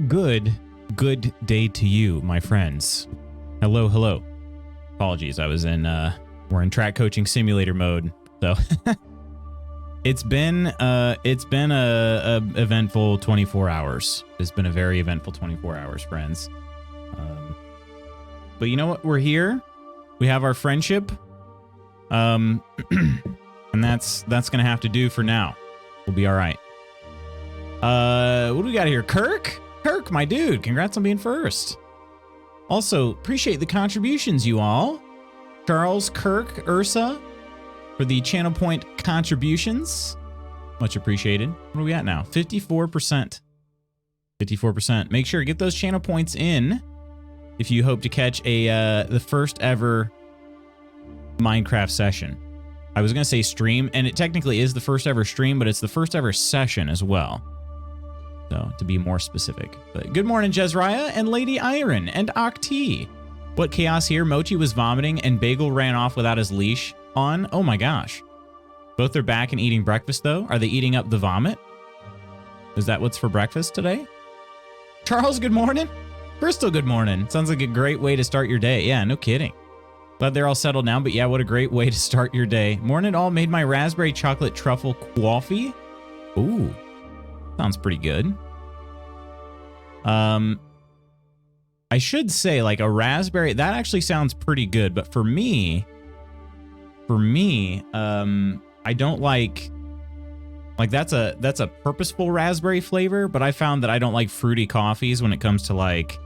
Good day to you, my friends. Hello. Apologies, I was in, we're in track coaching simulator mode, so it's been a eventful 24 hours. It's been a very eventful 24 hours, friends. But you know what? We're here. We have our friendship. And that's gonna have to do for now. We'll be all right. What do we got here? Kirk, my dude. Congrats on being first. Also, appreciate the contributions, you all. Charles, Kirk, Ursa, for the channel point contributions. Much appreciated. What are we at now? 54%. 54%. Make sure to get those channel points in if you hope to catch the first ever Minecraft session. I was gonna say stream, and it technically is the first ever stream, but it's the first ever session as well. So, to be more specific. But good morning, Jezraya and Lady Iron and Octi. What chaos here? Mochi was vomiting and Bagel ran off without his leash on. Oh my gosh. Both are back and eating breakfast though. Are they eating up the vomit? Is that what's for breakfast today? Charles, good morning. Crystal, good morning. Sounds like a great way to start your day. Yeah, no kidding. Glad they're all settled now, but yeah, what a great way to start your day. Morning all, made my raspberry chocolate truffle coffee. Ooh, sounds pretty good. I should say like a raspberry, that actually sounds pretty good, but for me, I don't like that's a purposeful raspberry flavor, but I found that I don't like fruity coffees when it comes to like,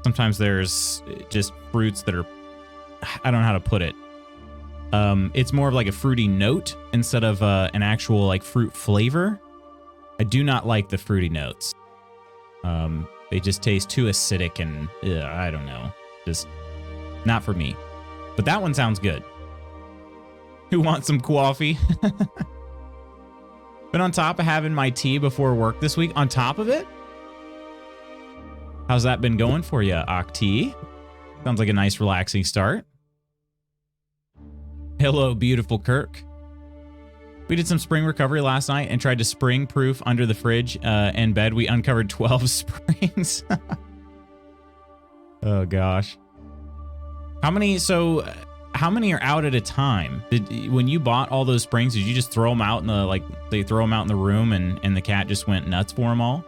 sometimes there's just fruits that are, I don't know how to put it. It's more of like a fruity note instead of an actual like fruit flavor. I do not like the fruity notes. They just taste too acidic and I don't know, just not for me. But that one sounds good. Who wants some coffee? Been on top of having my tea before work this week. On top of it? How's that been going for you, Octi? Sounds like a nice relaxing start. Hello, beautiful Kirk. We did some spring recovery last night and tried to spring proof under the fridge and bed. We uncovered 12 springs. Oh gosh. How many are out at a time? When you bought all those springs, did you just throw them out in the, they throw them out in the room and the cat just went nuts for them all?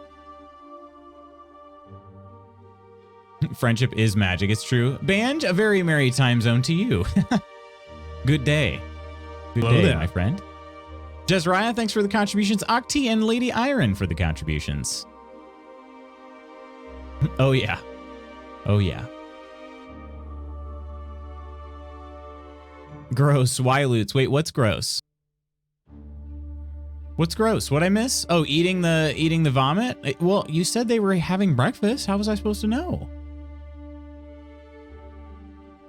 Friendship is magic, it's true. Banj, a very merry time zone to you. Good day. Good Hello day, there, my friend. Jezraya, thanks for the contributions. Octi and Lady Iron for the contributions. Oh yeah. Oh yeah. Gross. Wyloots. Wait, what's gross? What's gross? What'd I miss? Oh, eating the vomit? Well, you said they were having breakfast. How was I supposed to know?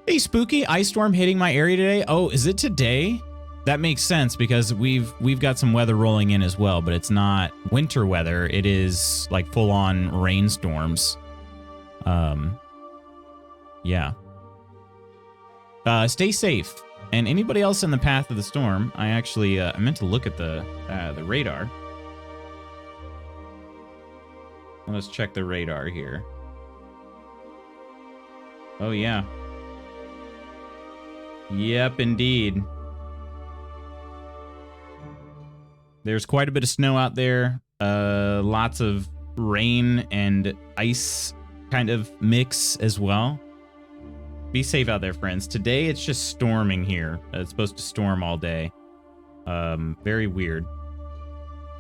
Hey, Spooky, ice storm hitting my area today. Oh, is it today? That makes sense because we've got some weather rolling in as well, but it's not winter weather. It is like full-on rainstorms. Yeah. Stay safe. And anybody else in the path of the storm, I actually I meant to look at the radar. Let's check the radar here. Oh yeah. Yep, indeed. There's quite a bit of snow out there. Lots of rain and ice kind of mix as well. Be safe out there, friends. Today it's just storming here. It's supposed to storm all day. Very weird.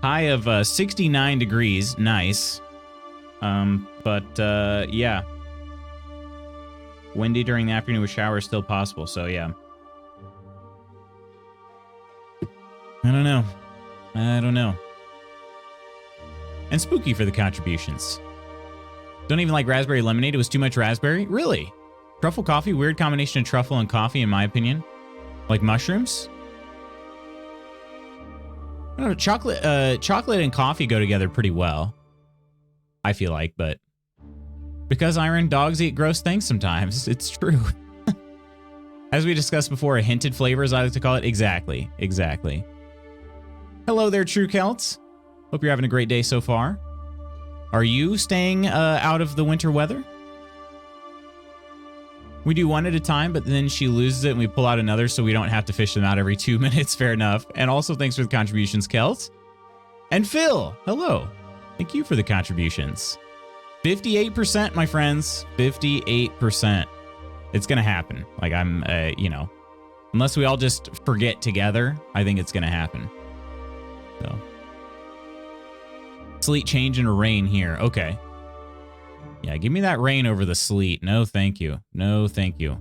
High of 69 degrees. Nice. Yeah. Windy during the afternoon with showers still possible, so yeah. I don't know. And Spooky for the contributions. Don't even like raspberry lemonade. It was too much raspberry. Really? Truffle coffee, weird combination of truffle and coffee in my opinion. Like mushrooms? I don't know, chocolate and coffee go together pretty well. I feel like, but because Iron, dogs eat gross things sometimes. It's true. As we discussed before, a hinted flavor, as I like to call it. Exactly. Hello there, True Celts. Hope you're having a great day so far. Are you staying out of the winter weather? We do one at a time, but then she loses it and we pull out another so we don't have to fish them out every 2 minutes. Fair enough. And also thanks for the contributions, Kelt. And Phil, hello. Thank you for the contributions. 58%, my friends. 58%. It's going to happen. Like I'm, you know, unless we all just forget together, I think it's going to happen. So. Sleet change into rain here. Okay. Yeah, give me that rain over the sleet. No, thank you. No, thank you.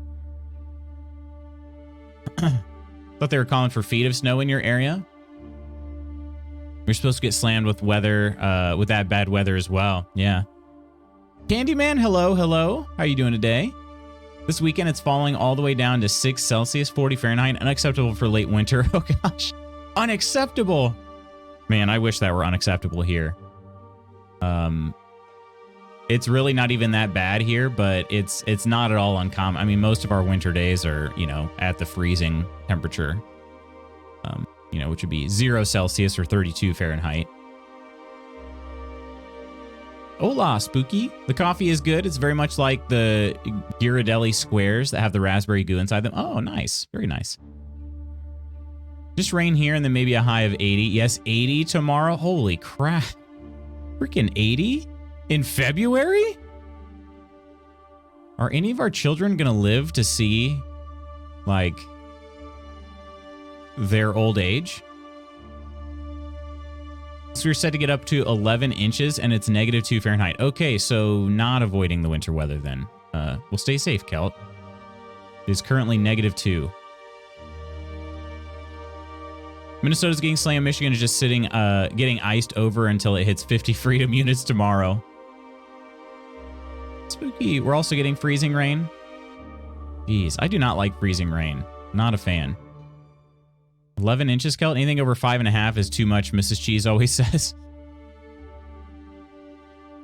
Thought they were calling for feet of snow in your area. You're supposed to get slammed with weather, with that bad weather as well. Yeah. Candyman, hello, hello. How are you doing today? This weekend, it's falling all the way down to 6 Celsius, 40 Fahrenheit. Unacceptable for late winter. Oh, gosh. Unacceptable. Man, I wish that were unacceptable here. It's really not even that bad here, but it's not at all uncommon. I mean, most of our winter days are, you know, at the freezing temperature, you know, which would be 0 Celsius or 32 Fahrenheit. Hola, Spooky. The coffee is good. It's very much like the Ghirardelli squares that have the raspberry goo inside them. Oh, nice. Very nice. Just rain here and then maybe a high of 80. Yes, 80 tomorrow. Holy crap. Freaking 80? In February? Are any of our children gonna live to see, like, their old age? So we're set to get up to 11 inches and it's -2 Fahrenheit. Okay, so not avoiding the winter weather then. We'll stay safe, Kelt. It is currently -2. Minnesota's getting slammed. Michigan is just sitting, getting iced over until it hits 50 freedom units tomorrow. Spooky. We're also getting freezing rain. Jeez, I do not like freezing rain. Not a fan. 11 inches, Kelt. Anything over 5.5 is too much, Mrs. Cheese always says.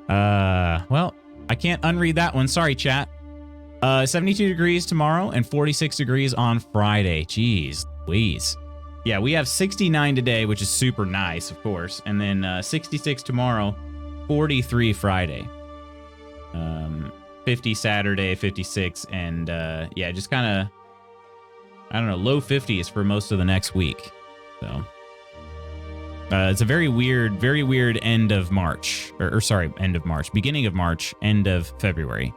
Well, I can't unread that one. Sorry, chat. 72 degrees tomorrow and 46 degrees on Friday. Jeez, Louise. Yeah, we have 69 today, which is super nice, of course. And then 66 tomorrow, 43 Friday. 50 Saturday, 56, and yeah, just kind of, I don't know, low 50s for most of the next week. So it's a very weird end of March, or sorry, end of March, beginning of March, end of February.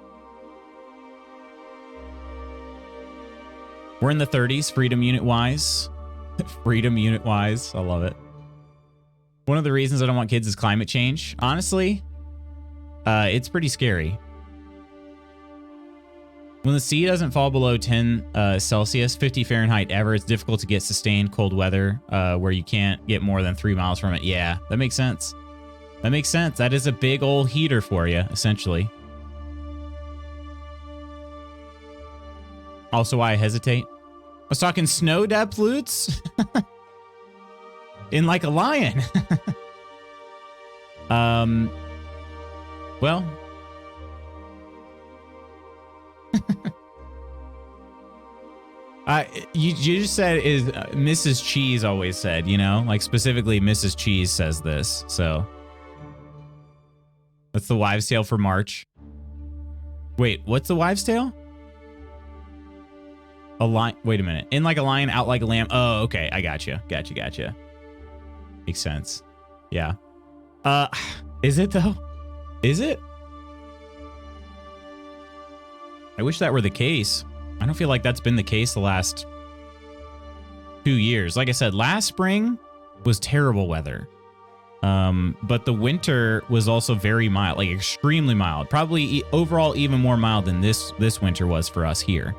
We're in the 30s, freedom unit wise. Freedom unit wise, I love it. One of the reasons I don't want kids is climate change. Honestly, it's pretty scary. When the sea doesn't fall below 10 Celsius, 50 Fahrenheit ever, it's difficult to get sustained cold weather where you can't get more than 3 miles from it. Yeah, that makes sense. That makes sense. That is a big old heater for you, essentially. Also why I hesitate. I was talking snow depth loots in like a lion. Well, you just said is Mrs. Cheese always said, you know, like specifically Mrs. Cheese says this. So that's the wives' tale for March. Wait, what's the wives' tale? A lion. Wait a minute. In like a lion, out like a lamb. Oh, okay. I gotcha. Gotcha. Makes sense. Yeah. Is it though? Is it? I wish that were the case. I don't feel like that's been the case the last 2 years. Like I said, last spring was terrible weather. But the winter was also very mild, like extremely mild. Probably overall even more mild than this winter was for us here.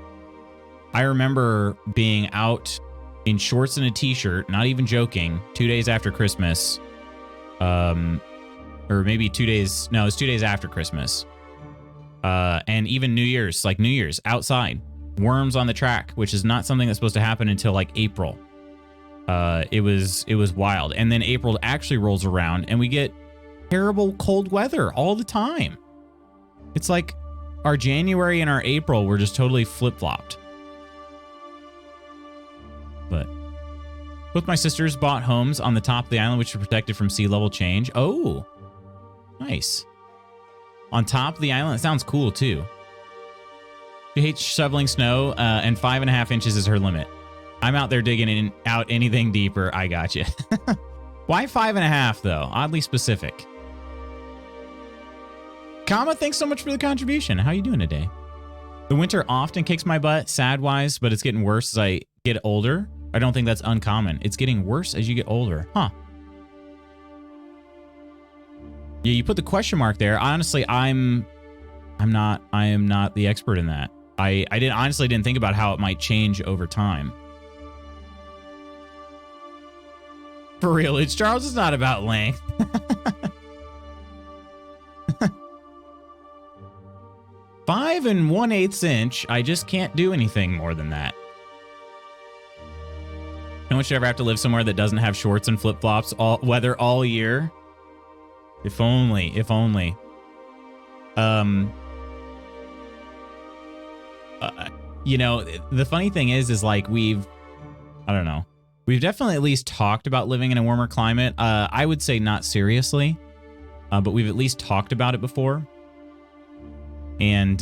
I remember being out in shorts and a t-shirt, not even joking, 2 days after Christmas. Or maybe 2 days. No, it was 2 days after Christmas. And even New Year's, like New Year's, outside. Worms on the track, which is not something that's supposed to happen until like April. It was wild. And then April actually rolls around and we get terrible cold weather all the time. It's like our January and our April were just totally flip-flopped. But both my sisters bought homes on the top of the island, which are protected from sea level change. Oh, nice. on top of the island. It sounds cool too. She hates shoveling snow, and 5.5 inches is her limit. I'm out there digging out anything deeper. I got you. Why 5.5 though? Oddly specific. Kama, thanks so much for the contribution. How you doing today? The winter often kicks my butt, sad-wise, but it's getting worse as I get older. I don't think that's uncommon. It's getting worse as you get older. Huh. Yeah, you put the question mark there. Honestly, I am not the expert in that. I honestly didn't think about how it might change over time. For real, it's Charles. It's not about length. 5 1/8 inch. I just can't do anything more than that. No one should ever have to live somewhere that doesn't have shorts and flip-flops weather all year. If only. If only. You know, the funny thing is like we've definitely at least talked about living in a warmer climate. I would say not seriously, but we've at least talked about it before. And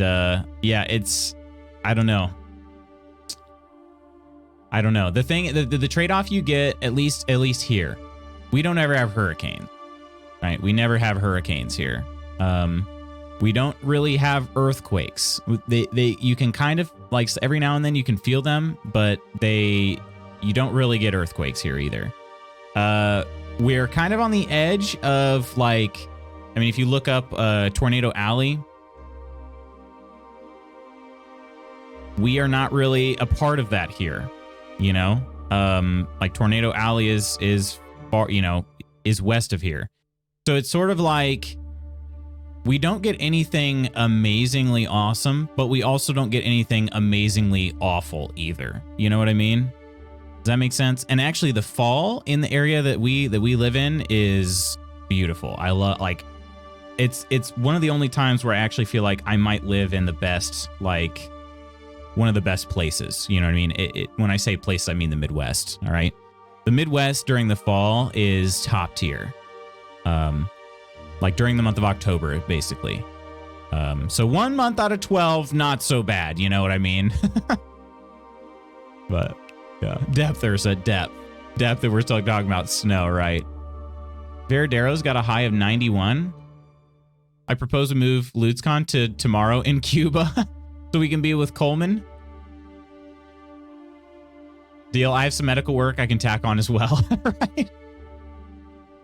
yeah, it's, I don't know. The thing, the trade-off you get, at least here, we don't ever have hurricanes, right? We never have hurricanes here. We don't really have earthquakes. You can kind of, like, every now and then you can feel them, but you don't really get earthquakes here either. We're kind of on the edge of, like, I mean, if you look up Tornado Alley, we are not really a part of that here, you know? Like Tornado Alley is far, you know, is west of here. So it's sort of like we don't get anything amazingly awesome, but we also don't get anything amazingly awful either. You know what I mean? Does that make sense? And actually the fall in the area that we live in is beautiful. I love, like, it's one of the only times where I actually feel like I might live in the best, like, one of the best places. You know what I mean? When I say place, I mean the Midwest. All right. The Midwest during the fall is top tier. Like during the month of October, basically. So 1 month out of 12, not so bad. You know what I mean? But yeah, depth, there's a depth that we're still talking about snow, right? Veradaro's got a high of 91. I propose to move LutzCon to tomorrow in Cuba so we can be with Coleman. Deal. I have some medical work I can tack on as well, right?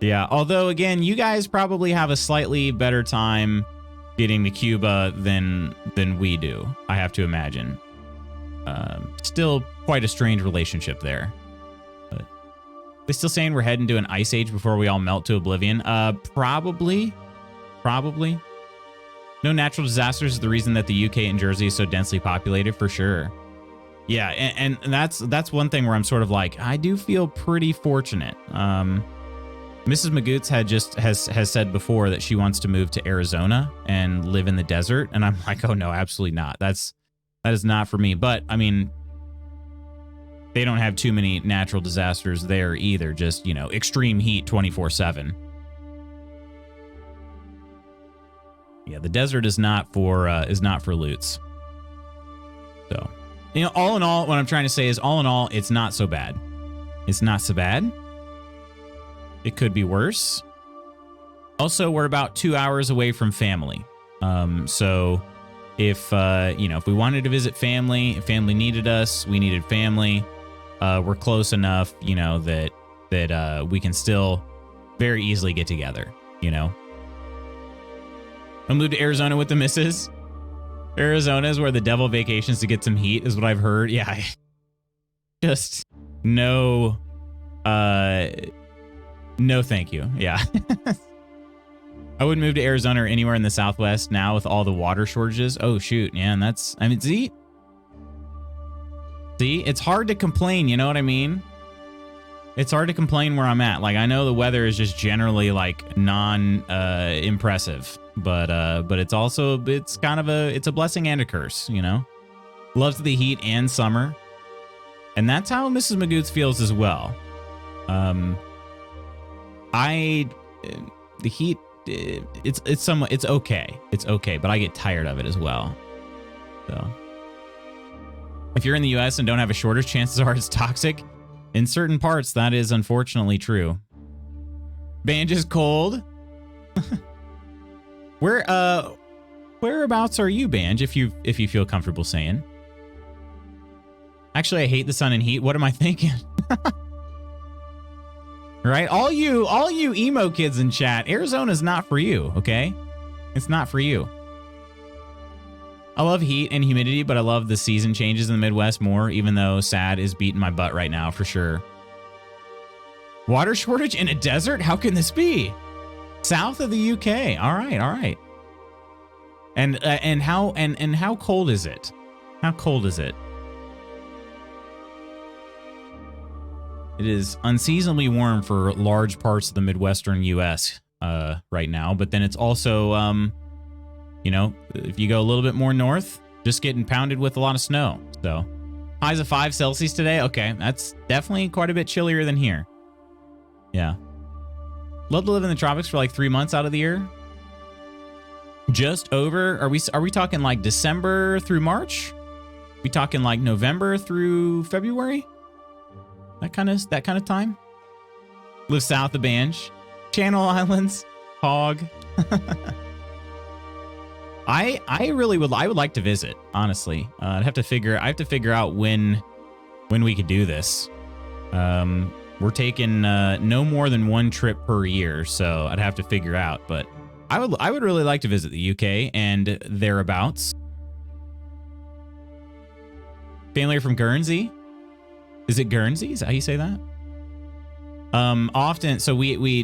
Yeah, although, again, you guys probably have a slightly better time getting to Cuba than we do, I have to imagine. Still quite a strange relationship there. But they still saying we're heading to an ice age before we all melt to oblivion? Probably. No natural disasters is the reason that the UK and Jersey is so densely populated, for sure. Yeah, and that's one thing where I'm sort of like, I do feel pretty fortunate. Mrs. Magoots has said before that she wants to move to Arizona and live in the desert, and I'm like, oh no, absolutely not. That is not for me. But I mean, they don't have too many natural disasters there either. Just, you know, extreme heat 24/7. Yeah, the desert is not for Lutz. So, you know, all in all, what I'm trying to say is, all in all, it's not so bad. It's not so bad. It could be worse. Also, we're about 2 hours away from family. So if, you know, if we wanted to visit family, if family needed us, we needed family, we're close enough, you know, that we can still very easily get together, you know. I'll move to Arizona with the missus. Arizona is where the devil vacations to get some heat, is what I've heard. Yeah. Just no thank you. Yeah. I wouldn't move to Arizona or anywhere in the Southwest now with all the water shortages. Oh, shoot. Yeah, and that's, I mean, see, it's hard to complain. You know what I mean? It's hard to complain where I'm at. Like, I know the weather is just generally like impressive, but it's also, it's kind of it's a blessing and a curse, you know? Loves the heat and summer. And that's how Mrs. Magoots feels as well. The heat it's okay. It's okay, but I get tired of it as well. So if you're in the US and don't have a shortage, chances are it's toxic. In certain parts, that is unfortunately true. Banj is cold. Whereabouts are you, Banj, if you feel comfortable saying? Actually, I hate the sun and heat. What am I thinking? Right? All you emo kids in chat, Arizona's not for you, okay? It's not for you. I love heat and humidity, but I love the season changes in the Midwest more, even though sad is beating my butt right now for sure. Water shortage in a desert? How can this be? South of the UK. All right, all right. And how cold is it? How cold is it? It is unseasonably warm for large parts of the Midwestern US right now, but then it's also you know, if you go a little bit more north, just getting pounded with a lot of snow. So highs of 5 Celsius today. Okay, that's definitely quite a bit chillier than here. Yeah. Love to live in the tropics for like 3 months out of the year. Just over. Are we talking like December through March? We talking like November through February? That kind of time. Live south of Banj. Channel Islands. Hog. I would like to visit, honestly. I have to figure out when we could do this. We're taking no more than 1 trip per year, so I'd have to figure out, but I would really like to visit the UK and thereabouts. Family are from Guernsey. Is it Guernsey? Is that how you say that? Often, so we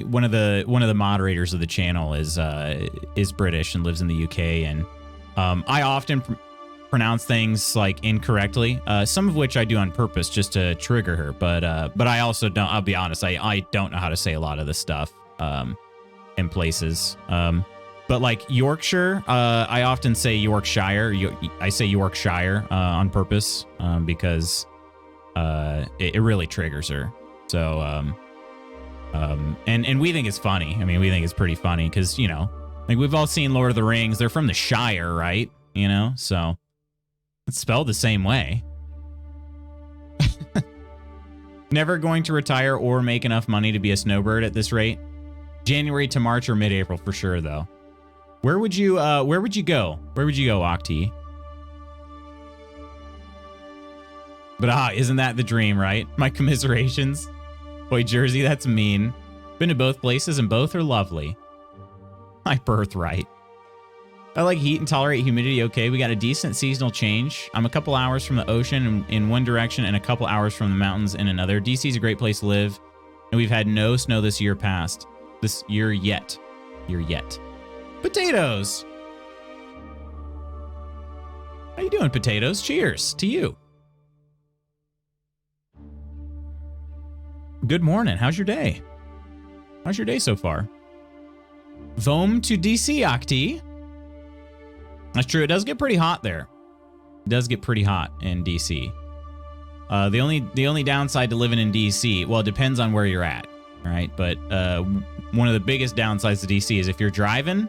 one of the moderators of the channel is British and lives in the UK, and I often pronounce things like incorrectly, some of which I do on purpose just to trigger her, but I also don't. I'll be honest, I don't know how to say a lot of this stuff in places. But like Yorkshire, I often say Yorkshire. I say Yorkshire on purpose because it really triggers her. So, and we think it's funny. I mean, we think it's pretty funny because, you know, like we've all seen Lord of the Rings. They're from the Shire, right? You know, so it's spelled the same way. Never going to retire or make enough money to be a snowbird at this rate. January to March or mid-April for sure, though. Where would you go? Where would you go, Octi? But isn't that the dream, right? My commiserations. Boy, Jersey, that's mean. Been to both places and both are lovely. My birthright. I like heat and tolerate humidity okay. We got a decent seasonal change. I'm a couple hours from the ocean in one direction and a couple hours from the mountains in another. DC's a great place to live. And we've had no snow this year yet. Potatoes. How you doing, potatoes? Cheers to you. Good morning. How's your day? How's your day so far? Vom to DC, Octi. That's true. It does get pretty hot there. It does get pretty hot in DC. The only downside to living in DC, well, it depends on where you're at, right? But one of the biggest downsides to DC is if you're driving,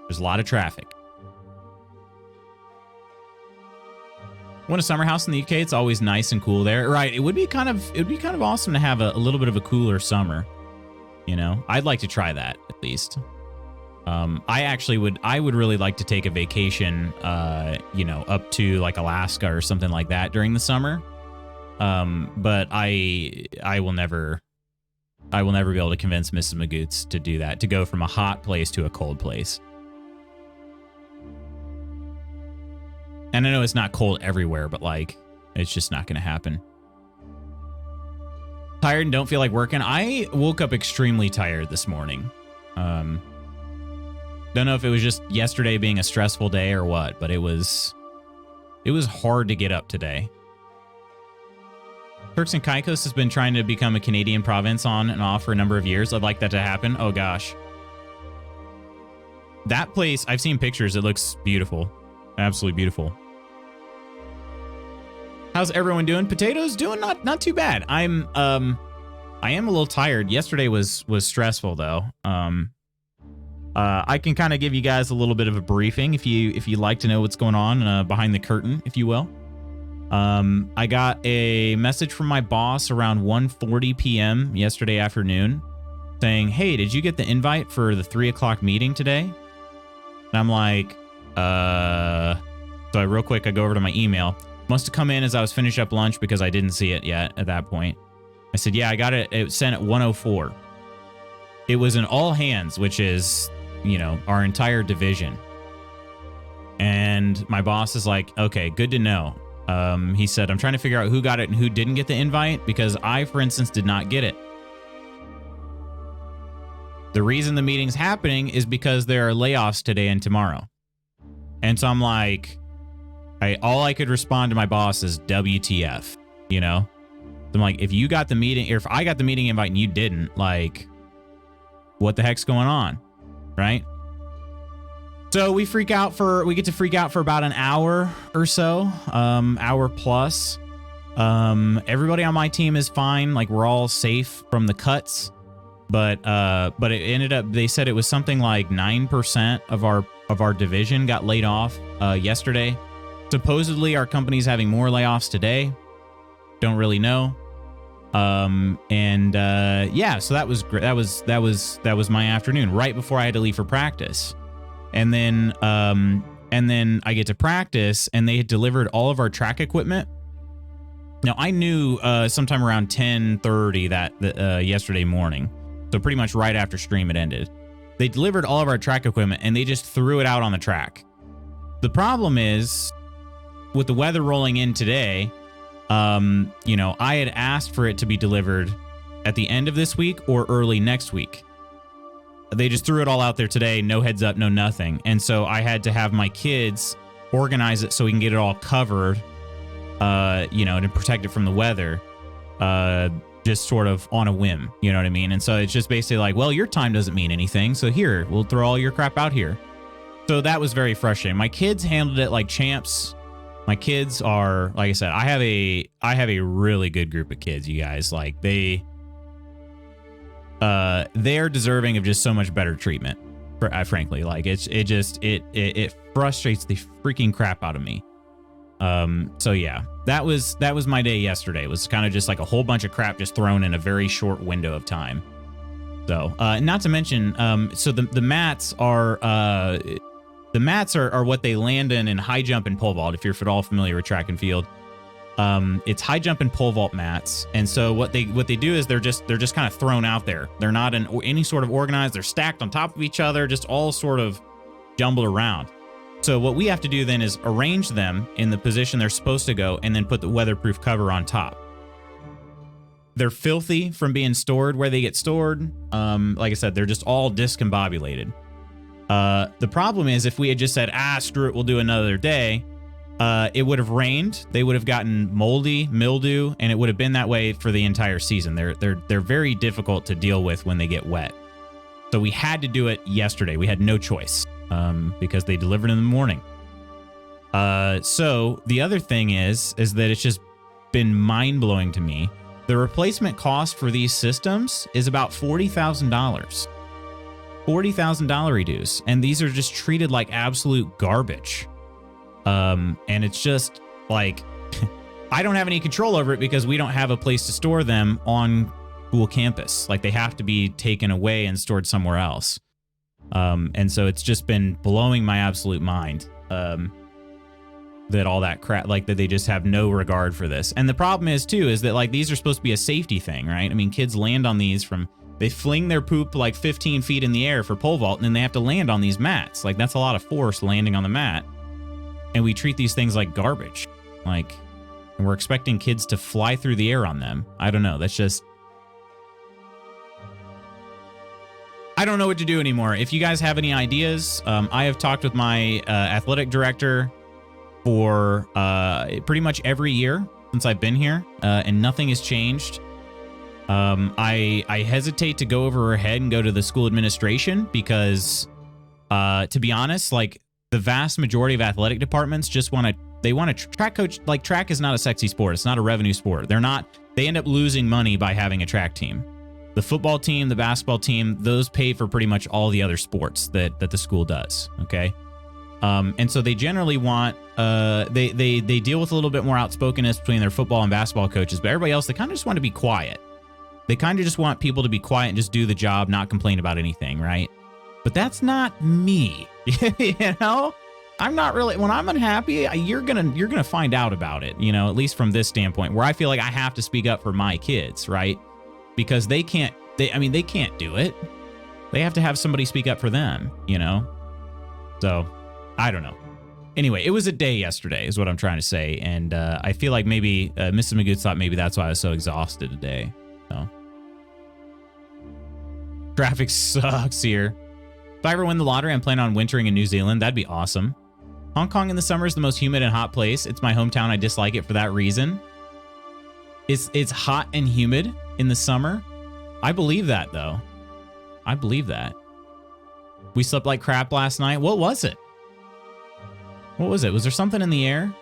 there's a lot of traffic. Want a summer house in the UK? It's always nice and cool there, right? It would be kind of awesome to have a little bit of a cooler summer. You know, I'd like to try that at least. I would really like to take a vacation, you know, up to like Alaska or something like that during the summer. But I will never be able to convince Mrs. Magoots to do that, to go from a hot place to a cold place. And I know it's not cold everywhere, but like, it's just not going to happen. Tired and don't feel like working. I woke up extremely tired this morning. Don't know if it was just yesterday being a stressful day or what, but it was hard to get up today. Turks and Caicos has been trying to become a Canadian province on and off for a number of years. I'd like that to happen. Oh gosh. That place, I've seen pictures. It looks beautiful. Absolutely beautiful. How's everyone doing? Potatoes doing not too bad. I am a little tired. Yesterday was stressful though. I can kind of give you guys a little bit of a briefing if you like to know what's going on behind the curtain, if you will. I got a message from my boss around 1:40 p.m. yesterday afternoon saying, "Hey, did you get the invite for the 3 o'clock meeting today?" And I'm like, So real quick, I go over to my email. Must have come in as I was finishing up lunch because I didn't see it yet at that point. I said, yeah, I got it. It was sent at 1:04. It was an all hands, which is, you know, our entire division. And my boss is like, okay, good to know. He said, I'm trying to figure out who got it and who didn't get the invite because I, for instance, did not get it. The reason the meeting's happening is because there are layoffs today and tomorrow. And so I'm like, all I could respond to my boss is WTF, you know? So I'm like, if you got the meeting, or if I got the meeting invite and you didn't, like, what the heck's going on, right? So we get to freak out for about an hour or so, hour plus. Everybody on my team is fine. Like, we're all safe from the cuts, but it ended up, they said it was something like 9% of our division got laid off yesterday. Supposedly our company's having more layoffs today. Don't really know. Yeah, so that was great. That was my afternoon right before I had to leave for practice. And then I get to practice and they had delivered all of our track equipment. Now I knew sometime around 10:30 that yesterday morning. So pretty much right after stream it ended. They delivered all of our track equipment and they just threw it out on the track. The problem is with the weather rolling in today, you know, I had asked for it to be delivered at the end of this week or early next week. They just threw it all out there today, no heads up, no nothing. And so I had to have my kids organize it so we can get it all covered, you know, and protect it from the weather, just sort of on a whim, you know what I mean? And so it's just basically like, well, your time doesn't mean anything, so here, we'll throw all your crap out here. So that was very frustrating. My kids handled it like champs. My kids are, like I said, I have a really good group of kids, you guys. Like they're deserving of just so much better treatment. Frankly, like it frustrates the freaking crap out of me. So yeah, that was my day yesterday. It was kind of just like a whole bunch of crap just thrown in a very short window of time. So, not to mention, so the mats are, what they land in high jump and pole vault. If you're at all familiar with track and field, it's high jump and pole vault mats. And so what they do is they're just kind of thrown out there. They're not in any sort of organized. They're stacked on top of each other, just all sort of jumbled around. So what we have to do then is arrange them in the position they're supposed to go and then put the weatherproof cover on top. They're filthy from being stored where they get stored. Like I said, they're just all discombobulated. The problem is if we had just said, screw it, we'll do another day, it would have rained. They would have gotten moldy, mildew, and it would have been that way for the entire season. They're very difficult to deal with when they get wet. So we had to do it yesterday. We had no choice, because they delivered in the morning. So the other thing is that it's just been mind-blowing to me. The replacement cost for these systems is about $40,000. $40,000 reduce, and these are just treated like absolute garbage. And it's just like, I don't have any control over it because we don't have a place to store them on school campus. Like, they have to be taken away and stored somewhere else. And so it's just been blowing my absolute mind, that all that crap, like that they just have no regard for this. And the problem is too, is that like, these are supposed to be a safety thing, right? I mean, kids land on these they fling their poop like 15 feet in the air for pole vault, and then they have to land on these mats. Like, that's a lot of force landing on the mat. And we treat these things like garbage. Like, and we're expecting kids to fly through the air on them. I don't know. That's just, I don't know what to do anymore. If you guys have any ideas, I have talked with my athletic director for pretty much every year since I've been here, and nothing has changed. I hesitate to go over her head and go to the school administration because, to be honest, like, the vast majority of athletic departments just want a track coach. Like, track is not a sexy sport. It's not a revenue sport. They end up losing money by having a track team. The football team, the basketball team, those pay for pretty much all the other sports that the school does. Okay. And so they generally want, they deal with a little bit more outspokenness between their football and basketball coaches, but everybody else, they kind of just want to be quiet. They kind of just want people to be quiet and just do the job, not complain about anything, right? But that's not me. You know, I'm not really, when I'm unhappy, you're gonna find out about it, you know, at least from this standpoint, where I feel like I have to speak up for my kids, right? Because they can't do it. They have to have somebody speak up for them, you know? So I don't know. Anyway, it was a day yesterday is what I'm trying to say. And I feel like maybe Mrs. Magoots thought maybe that's why I was so exhausted today. So traffic sucks here. If I ever win the lottery, I'm planning on wintering in New Zealand. That'd be awesome. Hong Kong in the summer is the most humid and hot place. It's my hometown. I dislike it for that reason. It's hot and humid in the summer. I believe that, though. I believe that. We slept like crap last night. What was it? What was it? Was there something in the air?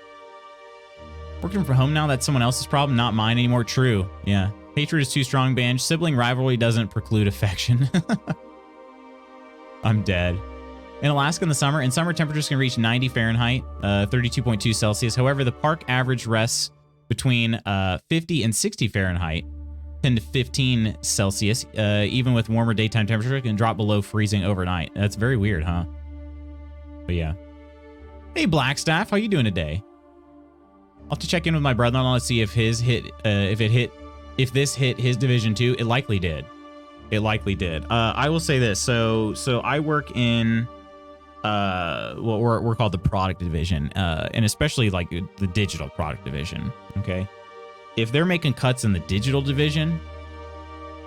Working from home now, that's someone else's problem, not mine anymore. True. Yeah. Hatred is too strong, Banj. Sibling rivalry doesn't preclude affection. I'm dead. In Alaska in summer temperatures can reach 90 Fahrenheit, 32.2 Celsius. However, the park average rests between 50 and 60 Fahrenheit, 10 to 15 Celsius. Even with warmer daytime temperatures, it can drop below freezing overnight. That's very weird, huh? But yeah. Hey, Blackstaff, how you doing today? I'll have to check in with my brother-in-law to see if his hit, if this hit his division 2. It likely did. It likely did. I will say this. So I work in what we're called the product division, and especially like the digital product division. Okay, if they're making cuts in the digital division,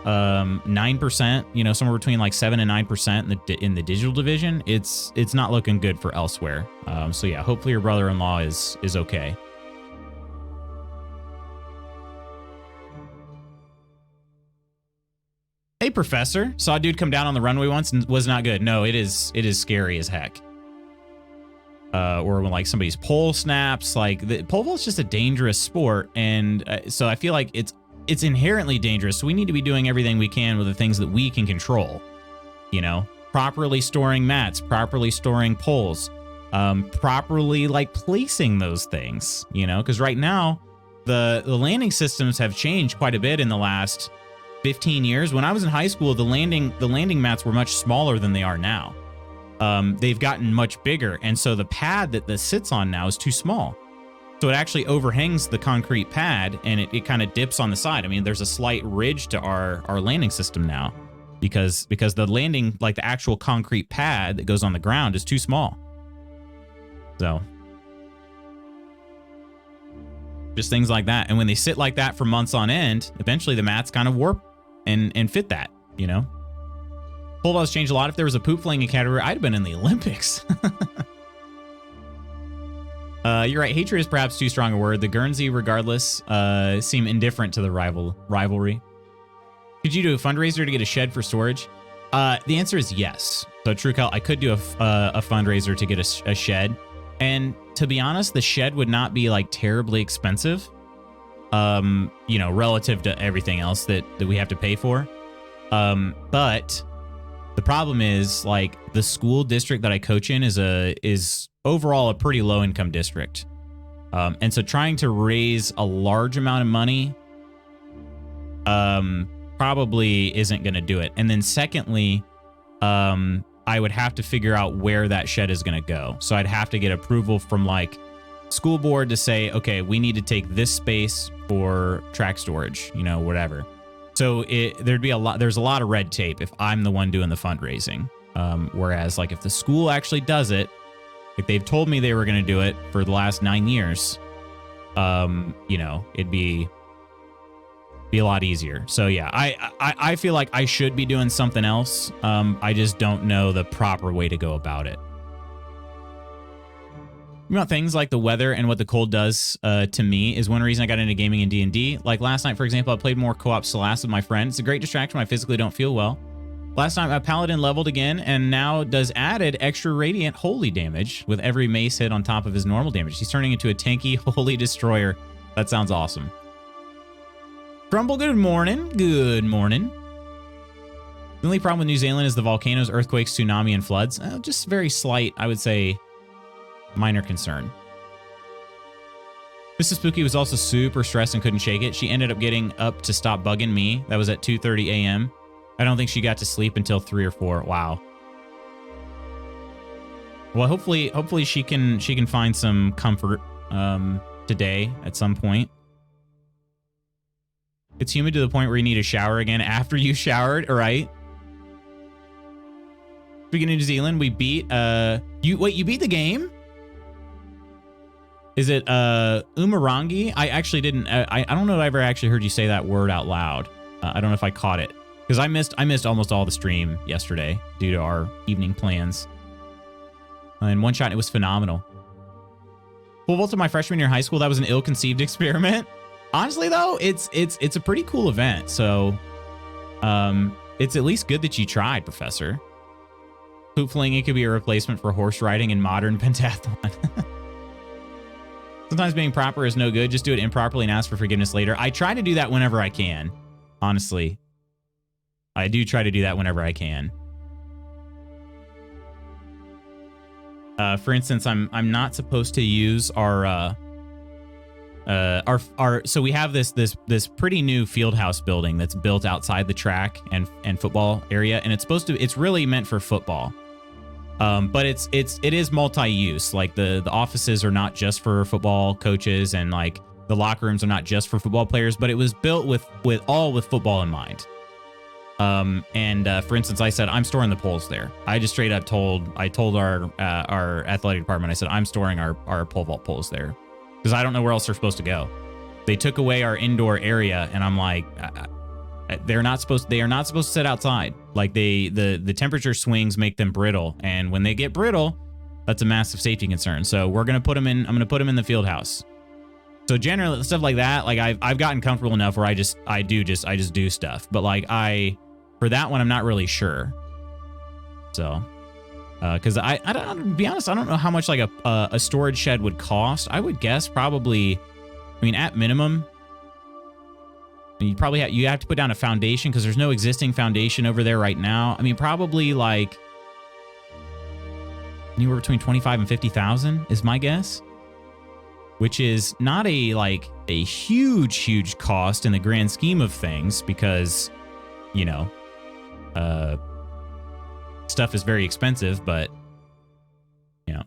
9%, you know, somewhere between like 7 and 9% in the digital division, it's not looking good for elsewhere. So yeah, hopefully your brother-in-law is okay. Hey, Professor. Saw a dude come down on the runway once and was not good. No, it is scary as heck. Or when like somebody's pole snaps, like the pole vault's just a dangerous sport, and so I feel like it's inherently dangerous. So we need to be doing everything we can with the things that we can control. You know, properly storing mats, properly storing poles, properly like placing those things. You know, because right now the landing systems have changed quite a bit in the last 15 years. When I was in high school, the landing mats were much smaller than they are now. They've gotten much bigger, and so the pad that this sits on now is too small. So it actually overhangs the concrete pad, and it kind of dips on the side. I mean, there's a slight ridge to our landing system now because the landing, like the actual concrete pad that goes on the ground, is too small. So just things like that. And when they sit like that for months on end, eventually the mats kind of warp and fit that, you know. Pole vaults changed a lot. If there was a poop flinging category, I'd have been in the Olympics. You're right. Hatred is perhaps too strong a word. The Guernsey, regardless, seem indifferent to the rivalry. Could you do a fundraiser to get a shed for storage? The answer is yes. So TrueCal, I could do a fundraiser to get a shed. And to be honest, the shed would not be like terribly expensive, you know, relative to everything else that we have to pay for. But the problem is, like, the school district that I coach in is overall a pretty low income district. And so trying to raise a large amount of money probably isn't going to do it. And then secondly, I would have to figure out where that shed is going to go. So I'd have to get approval from like school board to say, okay, we need to take this space for track storage, you know, whatever. So there's a lot of red tape if I'm the one doing the fundraising. Whereas like if the school actually does it, if they've told me they were going to do it for the last 9 years, you know, it'd be a lot easier. So yeah, I feel like I should be doing something else. I just don't know the proper way to go about it. You know, things like the weather and what the cold does to me is one reason I got into gaming in D&D. Like last night, for example, I played more co-op Celeste with my friend. It's a great distraction when I physically don't feel well. Last time, a paladin leveled again and now does added extra radiant holy damage with every mace hit on top of his normal damage. He's turning into a tanky holy destroyer. That sounds awesome. Crumble, good morning. Good morning. The only problem with New Zealand is the volcanoes, earthquakes, tsunami, and floods. Just very slight, I would say, minor concern. Mrs. Spooky was also super stressed and couldn't shake it. She ended up getting up to stop bugging me. That was at 2:30 a.m. I don't think she got to sleep until 3 or 4. Wow. Well, hopefully she can find some comfort today at some point. It's humid to the point where you need a shower again after you showered, all right? Speaking of New Zealand, we beat you beat the game? Is it Umurangi? I actually didn't I don't know if I ever actually heard you say that word out loud. I don't know if I caught it because I missed almost all the stream yesterday due to our evening plans. In one shot, it was phenomenal. Full vault to my freshman year of high school. That was an ill-conceived experiment. Honestly, though, it's a pretty cool event. So, it's at least good that you tried, Professor. Hoop flinging could be a replacement for horse riding in modern pentathlon. Sometimes being proper is no good. Just do it improperly and ask for forgiveness later. I try to do that whenever I can. Honestly, I do try to do that whenever I can. For instance, I'm not supposed to use our so we have this pretty new field house building that's built outside the track and football area, and it's really meant for football. But it is multi-use. Like the offices are not just for football coaches, and like the locker rooms are not just for football players, but it was built with football in mind. For instance, I said, I'm storing the poles there. I just straight up told our athletic department, I said, I'm storing our pole vault poles there because I don't know where else they're supposed to go. They took away our indoor area, and I'm like, they are not supposed to sit outside. Like the temperature swings make them brittle. And when they get brittle, that's a massive safety concern. So I'm going to put them in the field house. So generally stuff like that, like I've gotten comfortable enough where I just do stuff. But like for that one, I'm not really sure. So, cause I don't, to be honest, I don't know how much like a storage shed would cost. I would guess probably, I mean, at minimum, you have to put down a foundation because there's no existing foundation over there right now. I mean, probably like anywhere between 25 and 50,000 is my guess, which is not a huge cost in the grand scheme of things because, you know, stuff is very expensive, but you know.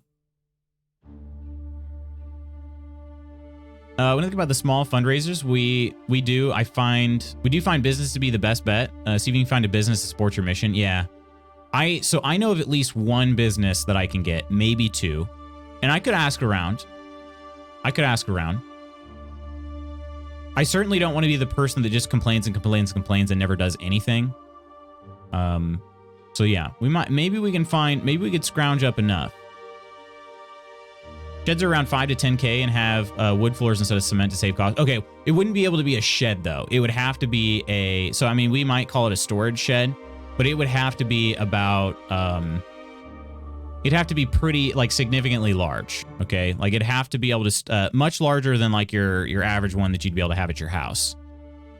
When I think about the small fundraisers, we do find business to be the best bet. See if you can find a business to support your mission. Yeah. So I know of at least one business that I can get, maybe two. And I could ask around. I certainly don't want to be the person that just complains and never does anything. So yeah, maybe we could scrounge up enough. Sheds are around 5 to 10K and have wood floors instead of cement to save cost. Okay, it wouldn't be able to be a shed though. It would have to be so I mean, we might call it a storage shed, but it would have to be about, it'd have to be pretty, like significantly large. Okay. Like it'd have to be able to, much larger than like your average one that you'd be able to have at your house.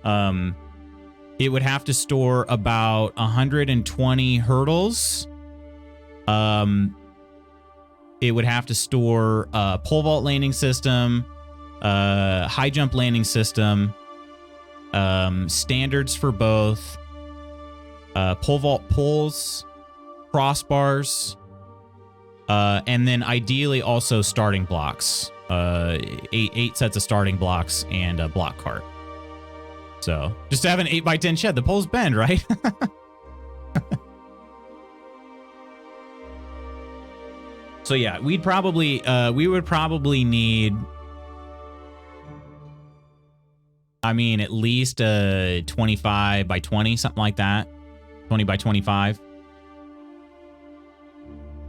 It would have to store about 120 hurdles. It would have to store a pole vault landing system, high jump landing system, standards for both, pole vault poles, crossbars, and then ideally also starting blocks, eight sets of starting blocks and a block cart. So just to have an 8x10 shed, the poles bend, right? So yeah, we would probably need, I mean, at least 25 by 20, something like that. 20 by 25.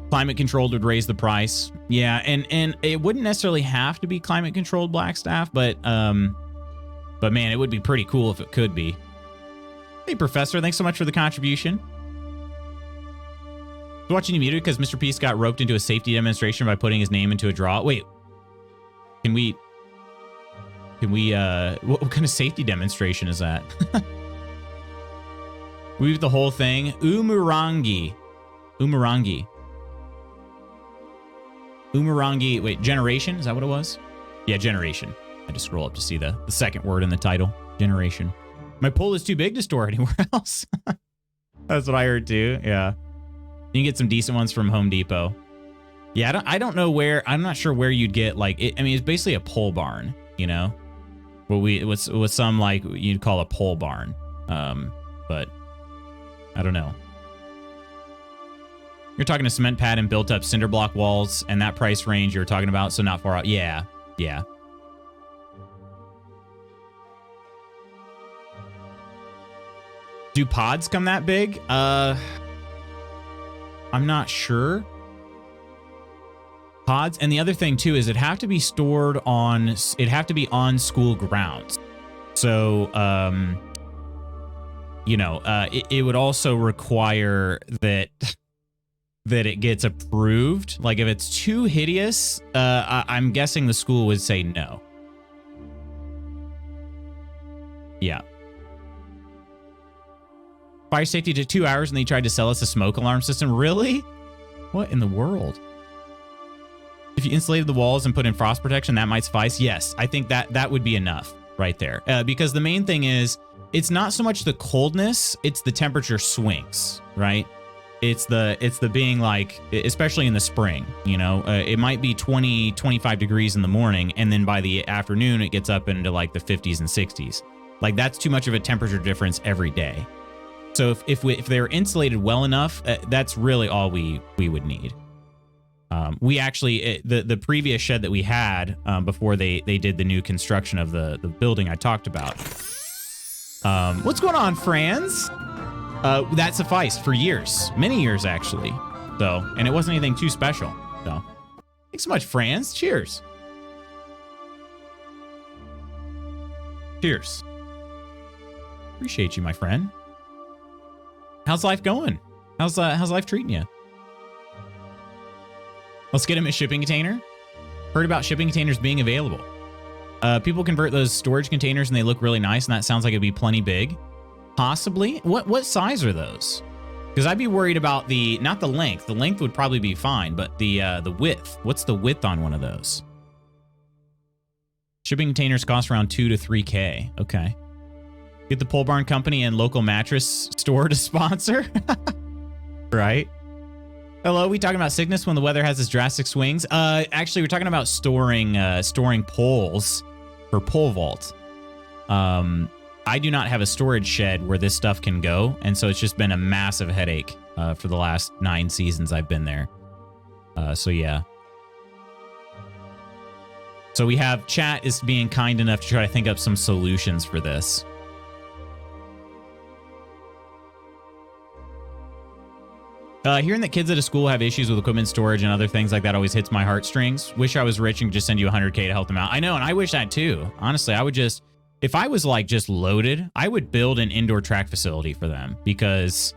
Climate controlled would raise the price. Yeah, and it wouldn't necessarily have to be climate controlled, Blackstaff, but man, it would be pretty cool if it could be. Hey, Professor, thanks so much for the contribution. Watching you muted because Mr. Peace got roped into a safety demonstration by putting his name into a draw. Wait, can we, what kind of safety demonstration is that? Move the whole thing. Umurangi. Umurangi. Umurangi. Wait, generation? Is that what it was? Yeah, generation. I just scroll up to see the second word in the title. Generation. My pool is too big to store anywhere else. That's what I heard too. Yeah. You can get some decent ones from Home Depot. Yeah, I don't know where. I'm not sure where you'd get like. I mean, it's basically a pole barn. You know, with some like you'd call a pole barn. But I don't know. You're talking a cement pad and built up cinder block walls, and that price range you're talking about, so not far out. Yeah, yeah. Do pods come that big? I'm not sure. Pods, and the other thing too is it'd have to be stored on. It'd have to be on school grounds. So, you know, it would also require that it gets approved. Like if it's too hideous, I'm guessing the school would say no. Yeah. Fire safety took 2 hours and they tried to sell us a smoke alarm system. Really? What in the world? If you insulated the walls and put in frost protection, that might suffice. Yes, I think that would be enough right there. Because the main thing is, it's not so much the coldness, it's the temperature swings, right? It's the being like, especially in the spring, you know, it might be 20, 25 degrees in the morning, and then by the afternoon, it gets up into like the 50s and 60s. Like that's too much of a temperature difference every day. So if they're insulated well enough, that's really all we would need. We actually, the previous shed that we had before they did the new construction of the building I talked about. What's going on, Franz? That sufficed for years, many years actually. So, and it wasn't anything too special. So, thanks so much, Franz. Cheers. Cheers. Appreciate you, my friend. How's life going? How's life treating you? Let's get him a shipping container. Heard about shipping containers being available. People convert those storage containers and they look really nice, and that sounds like it'd be plenty big. Possibly. What size are those? Because I'd be worried about not the length. The length would probably be fine, but the width. What's the width on one of those? Shipping containers cost around 2 to 3K. Okay. Get the pole barn company and local mattress store to sponsor. Right. Hello, we talking about sickness when the weather has its drastic swings? Actually, we're talking about storing poles for pole vault. I do not have a storage shed where this stuff can go, and so it's just been a massive headache for the last 9 seasons I've been there. So yeah. So we have chat is being kind enough to try to think up some solutions for this. Hearing that kids at a school have issues with equipment storage and other things like that always hits my heartstrings. Wish I was rich and could just send you 100K to help them out. I know, and I wish that too. Honestly, I would just, if I was like just loaded, I would build an indoor track facility for them because,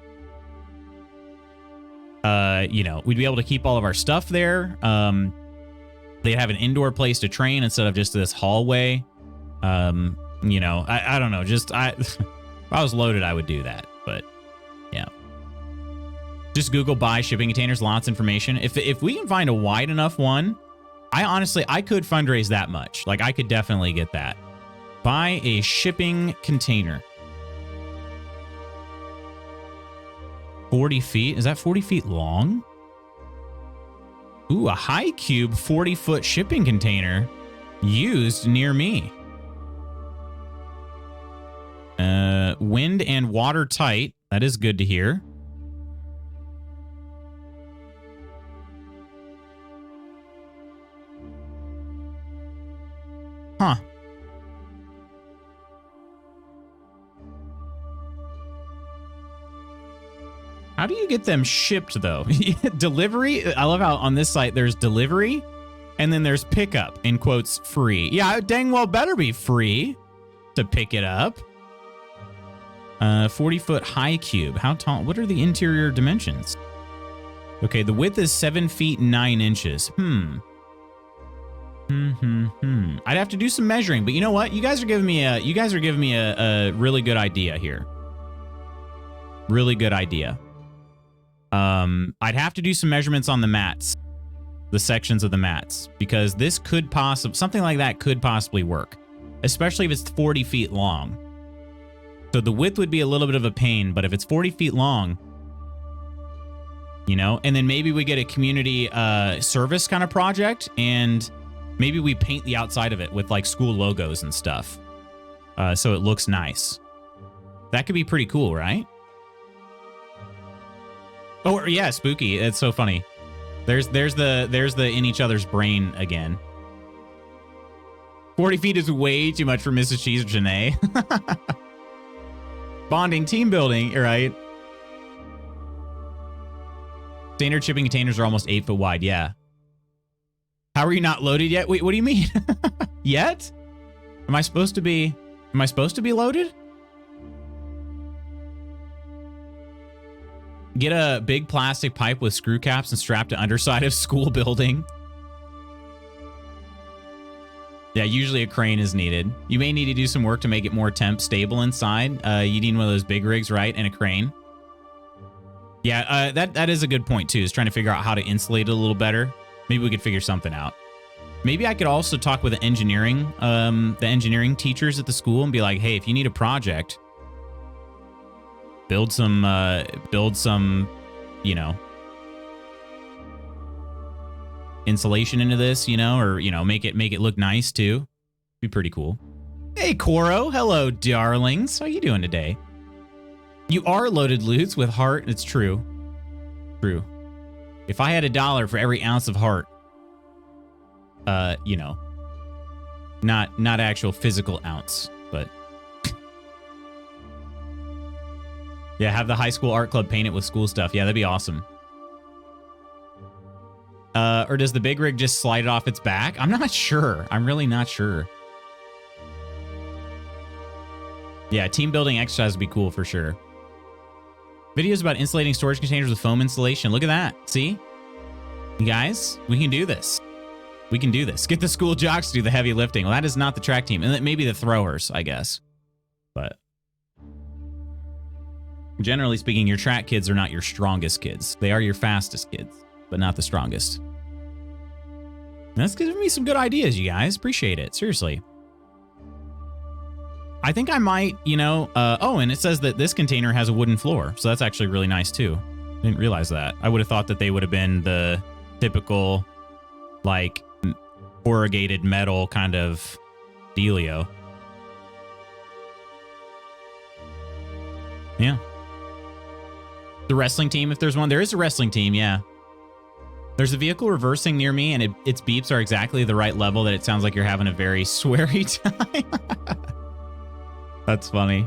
you know, we'd be able to keep all of our stuff there. They'd have an indoor place to train instead of just this hallway. You know, I don't know. Just if I was loaded, I would do that. But yeah. Just Google buy shipping containers, lots of information. If we can find a wide enough one, I could fundraise that much. Like I could definitely get that. Buy a shipping container. 40 feet? Is that 40 feet long? Ooh, a high cube 40-foot shipping container used near me. Wind and water tight. That is good to hear. Huh. How do you get them shipped, though? Delivery? I love how on this site there's delivery, and then there's pickup, in quotes, free. Yeah, it dang well better be free to pick it up. 40-foot high cube. How tall? What are the interior dimensions? Okay, the width is 7 feet 9 inches. I'd have to do some measuring, but you know what? You guys are giving me a really good idea here. Really good idea. I'd have to do some measurements on the mats, the sections of the mats, because this could something like that could possibly work, especially if it's 40 feet long. So the width would be a little bit of a pain, but if it's 40 feet long, you know, and then maybe we get a community service kind of project, and maybe we paint the outside of it with like school logos and stuff, so it looks nice. That could be pretty cool, right? Oh yeah, spooky. It's so funny. There's the in each other's brain again. 40 feet is way too much for Mrs. Cheese or Janae. Bonding, team building, right? Standard shipping containers are almost 8 foot wide. Yeah. How are you not loaded yet? Wait, what do you mean? Yet? Am I supposed to be loaded? Get a big plastic pipe with screw caps and strap to underside of school building. Yeah, usually a crane is needed. You may need to do some work to make it more temp stable inside. You need one of those big rigs, right? And a crane. Yeah, that is a good point too, is trying to figure out how to insulate it a little better. Maybe we could figure something out. Maybe I could also talk with the engineering teachers at the school and be like, hey, if you need a project, build some, you know, insulation into this, you know, or, you know, make it look nice too. Be pretty cool. Hey, Coro. Hello, darlings. How you doing today? You are loaded, Lutz, with heart. It's true. True. If I had $1 for every ounce of heart, you know, not actual physical ounce, but yeah, have the high school art club paint it with school stuff. Yeah, that'd be awesome. Or does the big rig just slide it off its back? I'm not sure. I'm really not sure. Yeah, team building exercise would be cool for sure. Videos about insulating storage containers with foam insulation. Look at that. See? You guys, we can do this. We can do this. Get the school jocks to do the heavy lifting. Well, that is not the track team. And maybe the throwers, I guess. But generally speaking, your track kids are not your strongest kids. They are your fastest kids, but not the strongest. That's giving me some good ideas, you guys. Appreciate it. Seriously. I think I might, you know, oh, and it says that this container has a wooden floor. So that's actually really nice too. Didn't realize that. I would have thought that they would have been the typical, like, corrugated metal kind of dealio. Yeah. The wrestling team, if there's one. There is a wrestling team, yeah. There's a vehicle reversing near me, and its beeps are exactly the right level that it sounds like you're having a very sweary time. That's funny.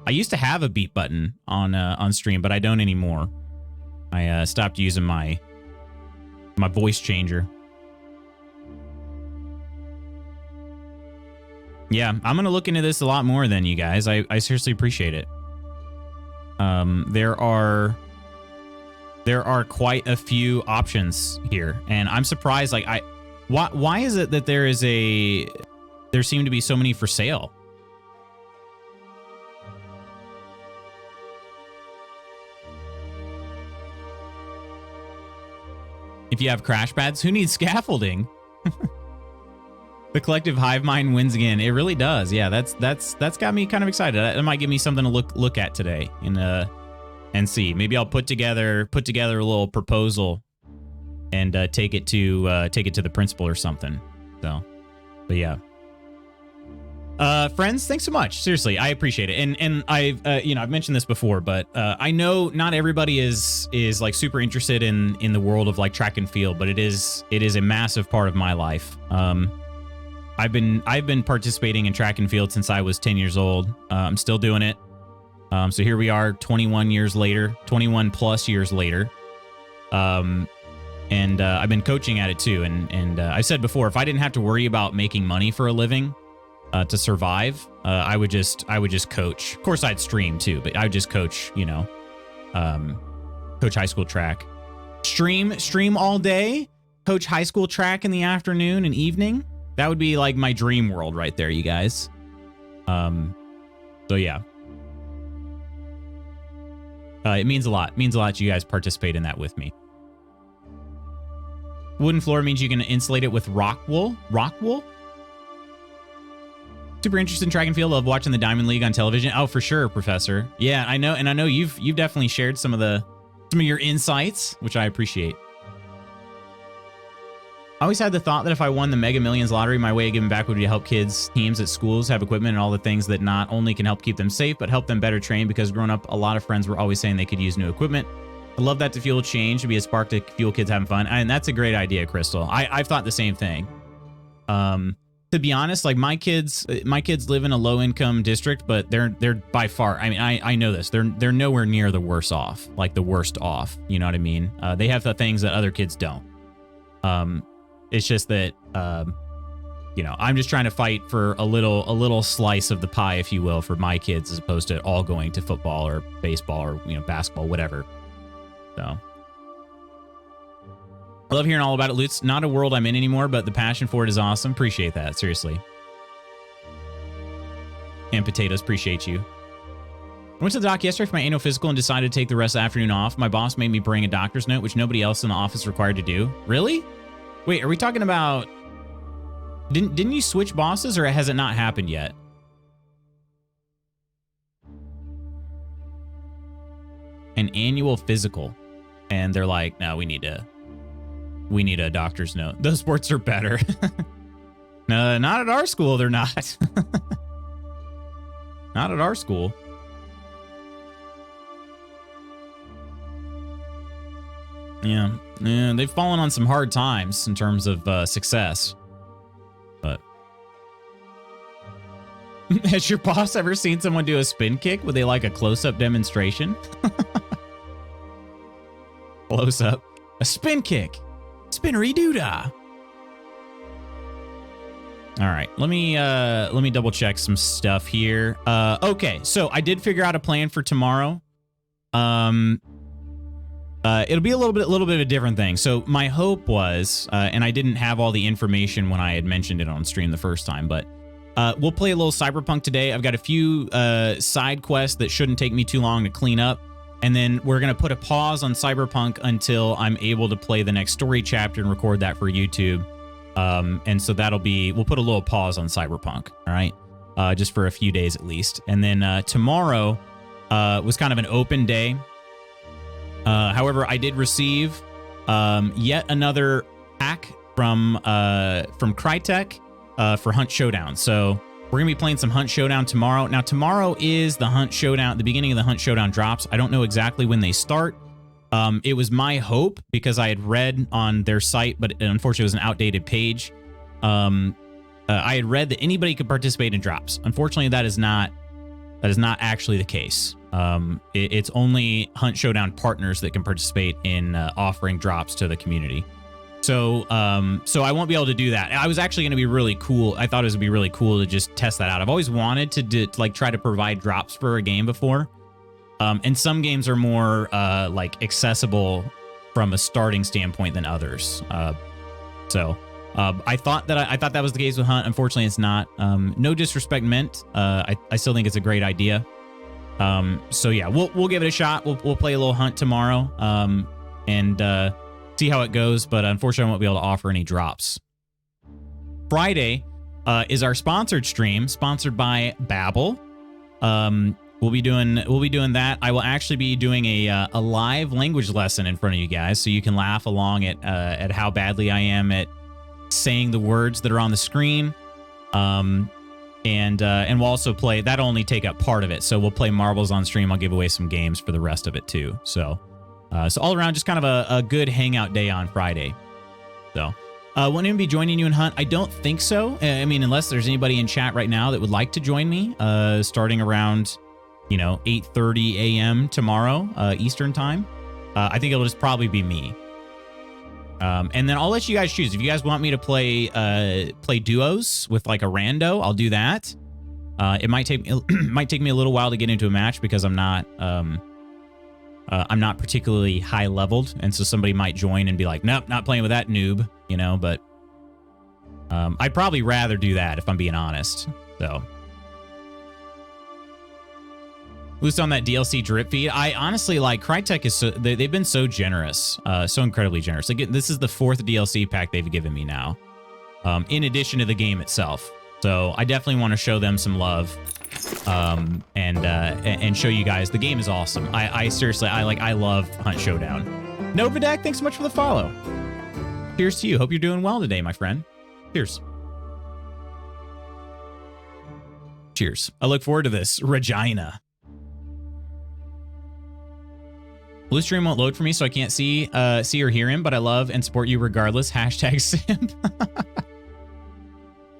I used to have a beep button on stream, but I don't anymore. I stopped using my voice changer. Yeah, I'm gonna look into this a lot more then, you guys. I seriously appreciate it. There are quite a few options here, and I'm surprised. Like, why is it that there seem to be so many for sale? If you have crash pads, who needs scaffolding? The collective hive mind wins again. It really does. Yeah, that's got me kind of excited. That might give me something to look at today and see. Maybe I'll put together a little proposal and take it to the principal or something. So, but yeah. Friends, thanks so much. Seriously, I appreciate it. And I've mentioned this before, but I know not everybody is like super interested in the world of like track and field, but it is a massive part of my life. I've been participating in track and field since I was 10 years old. I'm still doing it. So here we are 21 plus years later. And I've been coaching at it too. And I've said before, if I didn't have to worry about making money for a living, to survive, I would just coach. Of course, I'd stream too, but I would just coach, coach high school track. Stream all day, coach high school track in the afternoon and evening. That would be like my dream world right there, you guys. So yeah. It means a lot. It means a lot that you guys participate in that with me. Wooden floor means you can insulate it with rock wool. Rock wool? Super interested in track and field. Love watching the Diamond League on television. Oh, for sure, Professor. Yeah, I know, and I know you've definitely shared some of your insights, which I appreciate. I always had the thought that if I won the Mega Millions lottery, my way of giving back would be to help kids, teams at schools have equipment and all the things that not only can help keep them safe, but help them better train, because growing up, a lot of friends were always saying they could use new equipment. I love that to fuel change, to be a spark to fuel kids having fun. And that's a great idea, Crystal. I've thought the same thing. To be honest, like my kids live in a low income district, but they're by far, I mean, I know this, they're nowhere near the worst off, like the worst off. You know what I mean? They have the things that other kids don't. It's just that, you know, I'm just trying to fight for a little slice of the pie, if you will, for my kids, as opposed to all going to football or baseball or, you know, basketball, whatever. So I love hearing all about it, Lutz. Not a world I'm in anymore, but the passion for it is awesome. Appreciate that, seriously. And Potatoes, appreciate you. I went to the doc yesterday for my annual physical and decided to take the rest of the afternoon off. My boss made me bring a doctor's note, which nobody else in the office is required to do. Really? Wait, are we talking about... Didn't you switch bosses, or has it not happened yet? An annual physical. And they're like, no, we need a doctor's note. Those sports are better. No, not at our school, they're not. Not at our school. Yeah, they've fallen on some hard times in terms of success. But has your boss ever seen someone do a spin kick? Would they like a close-up demonstration? Close-up. A spin kick. Spinnery doodah. All right, let me double check some stuff here. Okay, so I did figure out a plan for tomorrow. It'll be a little bit of a different thing. So my hope was, and I didn't have all the information when I had mentioned it on stream the first time, but we'll play a little Cyberpunk today. I've got a few side quests that shouldn't take me too long to clean up. And then we're going to put a pause on Cyberpunk until I'm able to play the next story chapter and record that for YouTube. And so we'll put a little pause on Cyberpunk, all right? Just for a few days at least. And then tomorrow was kind of an open day. However, I did receive yet another pack from Crytek for Hunt Showdown. So we're going to be playing some Hunt Showdown tomorrow. Now, tomorrow is the Hunt Showdown. The beginning of the Hunt Showdown drops. I don't know exactly when they start. It was my hope, because I had read on their site, but unfortunately it was an outdated page. I had read that anybody could participate in drops. Unfortunately, that is not actually the case. It's only Hunt Showdown partners that can participate in offering drops to the community. So I won't be able to do that. I was actually going to be really cool. I thought it would be really cool to just test that out. I've always wanted to like try to provide drops for a game before. And some games are more like accessible from a starting standpoint than others. So I thought that was the case with Hunt. Unfortunately, it's not. No disrespect meant. I still think it's a great idea. So yeah, we'll give it a shot. We'll play a little Hunt tomorrow. And see how it goes. But unfortunately, I won't be able to offer any drops. Friday is our sponsored stream, sponsored by Babbel. We'll be doing that. I will actually be doing a live language lesson in front of you guys, so you can laugh along at how badly I am at saying the words that are on the screen. And we'll also play. That'll only take up part of it. So we'll play marbles on stream. I'll give away some games for the rest of it too. So all around, just kind of a good hangout day on Friday. So. Won't even be joining you in Hunt? I don't think so. I mean, unless there's anybody in chat right now that would like to join me, starting around, 8:30 a.m. tomorrow, Eastern time. I think it'll just probably be me. And then I'll let you guys choose. If you guys want me to play duos with like a rando, I'll do that. It might take me a little while to get into a match because I'm not particularly high leveled, and so somebody might join and be like, nope, not playing with that noob, but I'd probably rather do that if I'm being honest. So Who's on that DLC drip feed? I honestly like Crytek is so they've been so generous, so incredibly generous. Again, this is the 4th DLC pack they've given me now, in addition to the game itself. So I definitely want to show them some love, and show you guys the game is awesome. I seriously I love Hunt Showdown. Novadak, thanks so much for the follow. Cheers to you. Hope you're doing well today, my friend. Cheers. Cheers. I look forward to this. Regina. Blue stream won't load for me, so I can't see or hear him, but I love and support you regardless. Hashtag simp.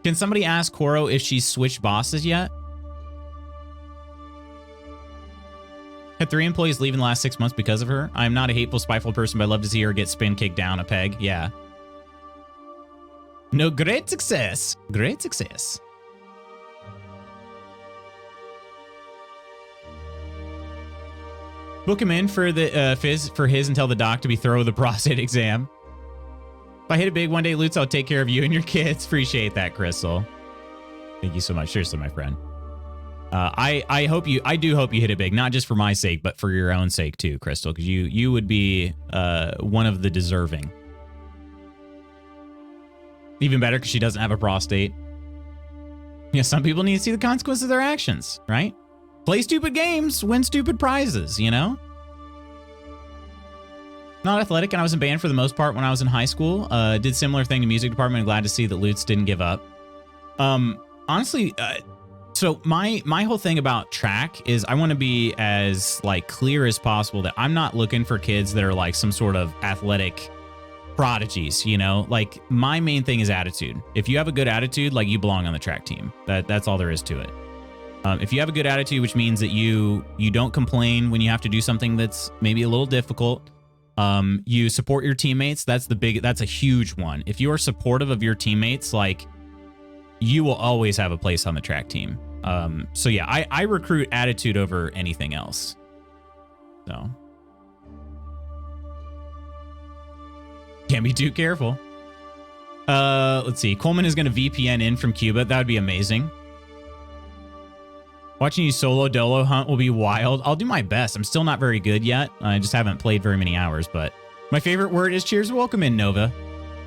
Can somebody ask Koro if she's switched bosses yet? Had 3 employees leave in the last 6 months because of her. I'm not a hateful, spiteful person, but I love to see her get spin kicked down a peg. Yeah. No, great success. Great success. Book him in for the fizz for his and tell the doc to be thorough with the prostate exam. If I hit a big one day, Lutz, I'll take care of you and your kids. Appreciate that, Crystal. Thank you so much. Seriously, my friend. I do hope you hit it big, not just for my sake, but for your own sake too, Crystal, because you would be one of the deserving. Even better because she doesn't have a prostate. Yeah, some people need to see the consequences of their actions, right? Play stupid games, win stupid prizes, you know? Not athletic, and I was in band for the most part when I was in high school. Did similar thing in music department. Glad to see that Lutz didn't give up. Honestly, so my whole thing about track is I want to be as like clear as possible that I'm not looking for kids that are like some sort of athletic prodigies, you know? Like my main thing is attitude. If you have a good attitude, like you belong on the track team. That's all there is to it. If you have a good attitude, which means that you don't complain when you have to do something that's maybe a little difficult. You support your teammates. That's a huge one. If you are supportive of your teammates, like you will always have a place on the track team. So yeah, I recruit attitude over anything else. So can't be too careful. Let's see. Coleman is going to VPN in from Cuba. That would be amazing. Watching you solo dolo hunt will be wild. I'll do my best. I'm still not very good yet. I just haven't played very many hours, but my favorite word is cheers. Welcome in, Nova.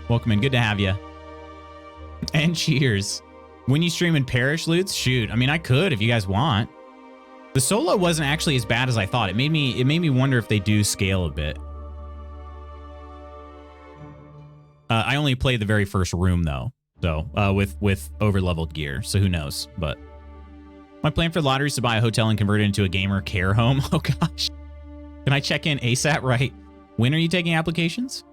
Welcome in. Good to have you. And cheers. When you stream in Parish, Lutz? Shoot. I mean, I could if you guys want. The solo wasn't actually as bad as I thought. It made me wonder if they do scale a bit. I only played the very first room though. So with over-leveled gear. So who knows? But my plan for the lottery is to buy a hotel and convert it into a gamer care home. Oh, gosh. Can I check in ASAP? Right. When are you taking applications?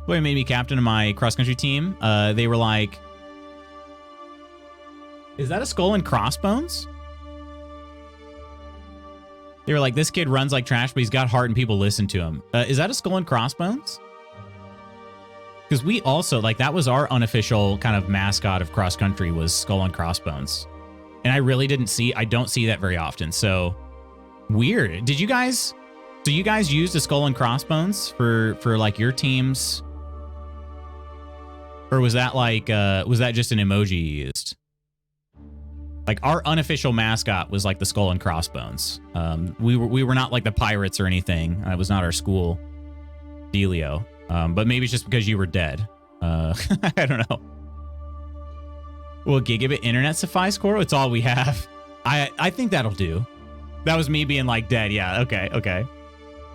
Boy, made me captain of my cross-country team. They were like, is that a skull and crossbones? They were like, this kid runs like trash, but he's got heart and people listen to him. Is that a skull and crossbones? Because we also, like, that was our unofficial kind of mascot of cross-country was skull and crossbones. And I really I don't see that very often. So weird. Did you guys, so you guys used a skull and crossbones for like your teams? Or was that like, was that just an emoji you used? Like our unofficial mascot was like the skull and crossbones. We were not like the pirates or anything. It was not our school dealio. But maybe it's just because you were dead. I don't know. Will gigabit internet suffice, Coro? It's all we have. I think that'll do. That was me being like dead. Yeah, okay. I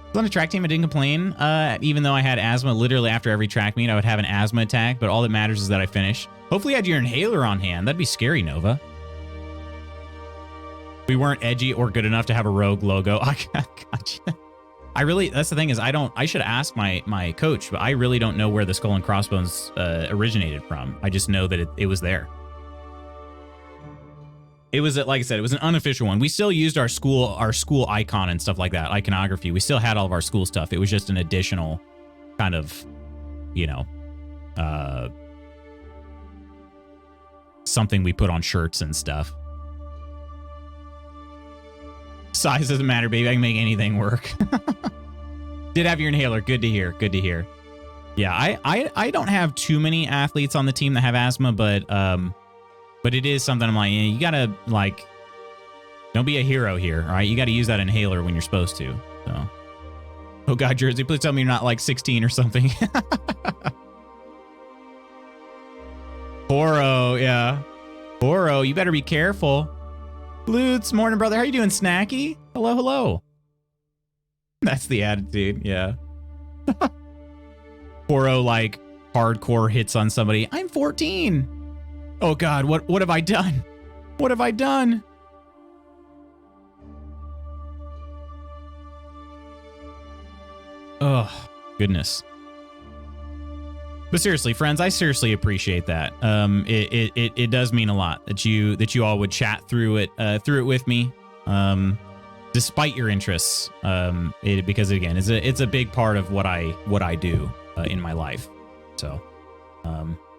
was on a track team, I didn't complain. Even though I had asthma, literally after every track meet, I would have an asthma attack, but all that matters is that I finish. Hopefully you had your inhaler on hand. That'd be scary, Nova. We weren't edgy or good enough to have a rogue logo. I gotcha. That's the thing is I should ask my coach, but I really don't know where the skull and crossbones originated from. I just know that it was there. It was, like I said, it was an unofficial one. We still used our school icon and stuff like that, iconography. We still had all of our school stuff. It was just an additional kind of, you know, something we put on shirts and stuff. Size doesn't matter, baby. I can make anything work. Did have your inhaler. Good to hear. Good to hear. Yeah, I don't have too many athletes on the team that have asthma, but it is something I'm like, you gotta like, Don't be a hero here, all right? You got to use that inhaler when you're supposed to. So. Oh, God, Jersey, please tell me you're not like 16 or something. Poro, yeah. Poro, you better be careful. Lutz, morning, brother. How you doing, Snacky? Hello, hello. That's the attitude, yeah. Poro, like, hardcore hits on somebody. I'm 14. Oh, God, what have I done? What have I done? Oh, goodness. But seriously, friends, I seriously appreciate that. It does mean a lot that you all would chat through it with me, despite your interests. Because again, it's a big part of what I do in my life. So,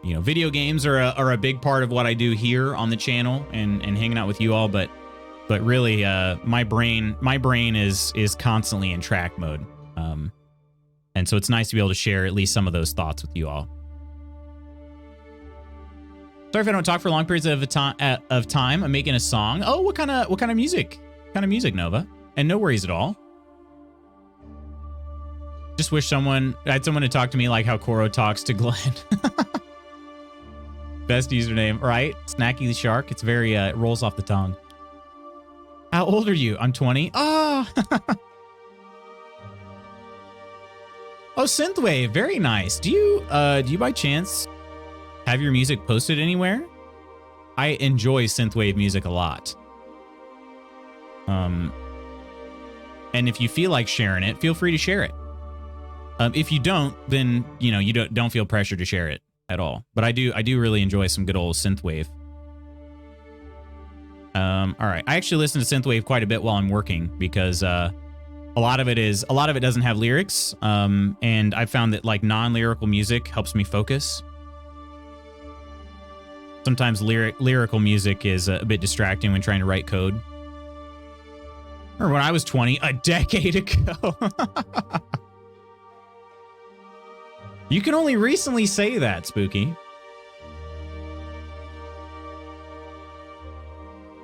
you know, video games are a big part of what I do here on the channel and hanging out with you all. But really, my brain is constantly in track mode. And so it's nice to be able to share at least some of those thoughts with you all. Sorry if I don't talk for long periods of time. I'm making a song. Oh, what kind of music? Kind of music, Nova? And no worries at all. Just wish I had someone to talk to me like how Koro talks to Glenn. Best username, right? Snacky the Shark. It's very it rolls off the tongue. How old are you? I'm 20. Oh. Oh, Synthwave, very nice. Do you by chance have your music posted anywhere? I enjoy Synthwave music a lot. And if you feel like sharing it, feel free to share it. If you don't, then you know you don't feel pressure to share it at all. But I do really enjoy some good old Synthwave. All right, I actually listen to Synthwave quite a bit while I'm working because a lot of it doesn't have lyrics, and I found that like non-lyrical music helps me focus. Sometimes lyrical music is a bit distracting when trying to write code. Or when I was 20, a decade ago. You can only recently say that, Spooky.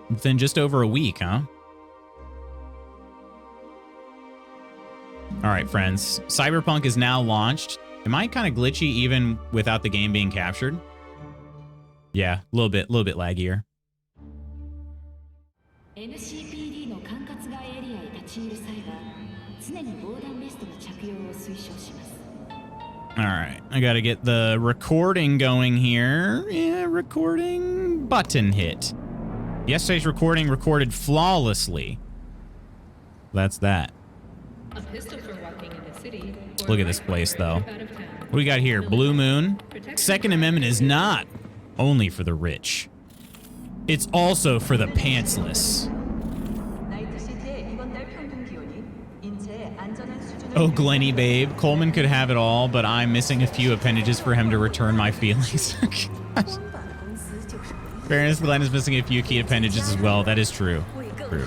Within just over a week, huh? All right, friends. Cyberpunk is now launched. Am I kind of glitchy even without the game being captured? Yeah, a little bit laggier. All right, I got to get the recording going here. Yeah, recording button hit. Yesterday's recording recorded flawlessly. That's that. Look at this place, though. What do we got here? Blue Moon. Second Amendment is not only for the rich. It's also for the pantsless. Oh, Glenny babe. Coleman could have it all, but I'm missing a few appendages for him to return my feelings. Fairness, Glenn is missing a few key appendages as well. That is true. True.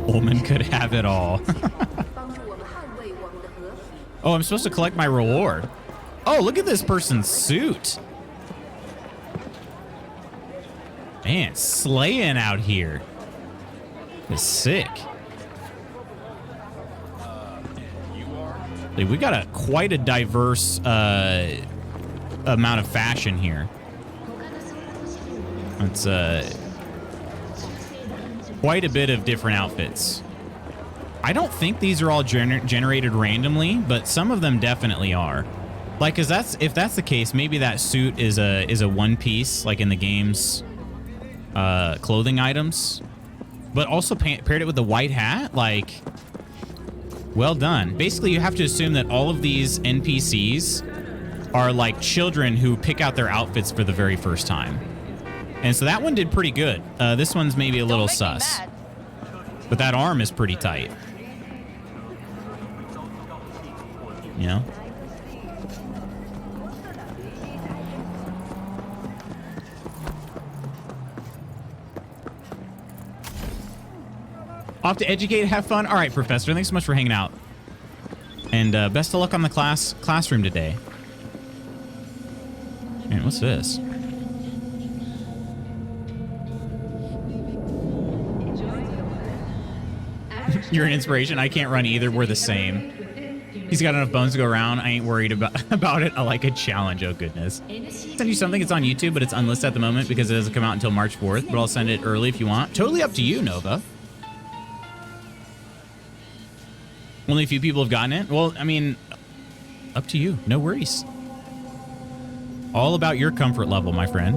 Coleman could have it all. Oh, I'm supposed to collect my reward. Oh, look at this person's suit. Man, slaying out here. It's sick. We got quite a diverse amount of fashion here. It's quite a bit of different outfits. I don't think these are all generated randomly, but some of them definitely are. Like, if that's the case, maybe that suit is a one piece, like in the game's clothing items, but also paired it with the white hat. Like, well done. Basically, you have to assume that all of these NPCs are like children who pick out their outfits for the very first time. And so that one did pretty good. This one's maybe a little sus. But that arm is pretty tight. You know? Off to educate, have fun. All right, Professor. Thanks so much for hanging out. And best of luck on the classroom today. Man, what's this? You're an inspiration. I can't run either. We're the same. He's got enough bones to go around. I ain't worried about it. I like a challenge. Oh, goodness. Send you something. It's on YouTube, but it's unlisted at the moment because it doesn't come out until March 4th. But I'll send it early if you want. Totally up to you, Nova. Only a few people have gotten it. Well, I mean, up to you. No worries. All about your comfort level, my friend.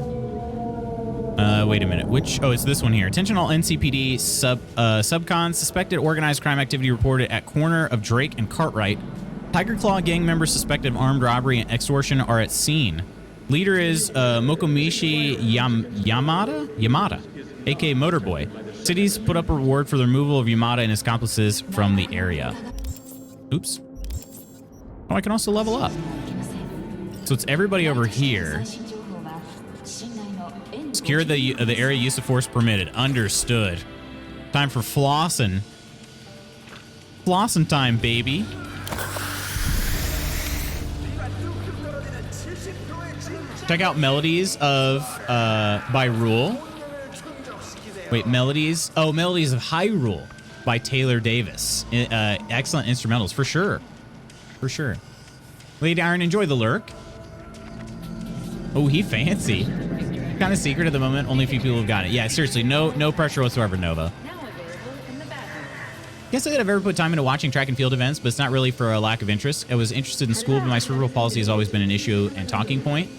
Wait a minute. Which? Oh, it's this one here. Attention all NCPD subcons. Suspected organized crime activity reported at corner of Drake and Cartwright. Tiger Claw gang members suspected of armed robbery and extortion are at scene. Leader is Mokomishi Yamada, aka Motorboy. Cities put up a reward for the removal of Yamada and his accomplices from the area. Oops. Oh, I can also level up. So it's everybody over here. Secure the area, use of force permitted. Understood. Time for flossing. Flossing time, baby. Check out Melodies of by Rule. Wait, Melodies. Oh, Melodies of Hyrule by Taylor Davis. Excellent instrumentals for sure. For sure. Lady Iron, enjoy the lurk. Oh, he fancy. Kind of secret at the moment. Only a few people have got it. Yeah, seriously, no pressure whatsoever, Nova. Guess I've ever put time into watching track and field events, but it's not really for a lack of interest. I was interested in school, but my cerebral palsy has always been an issue and talking point.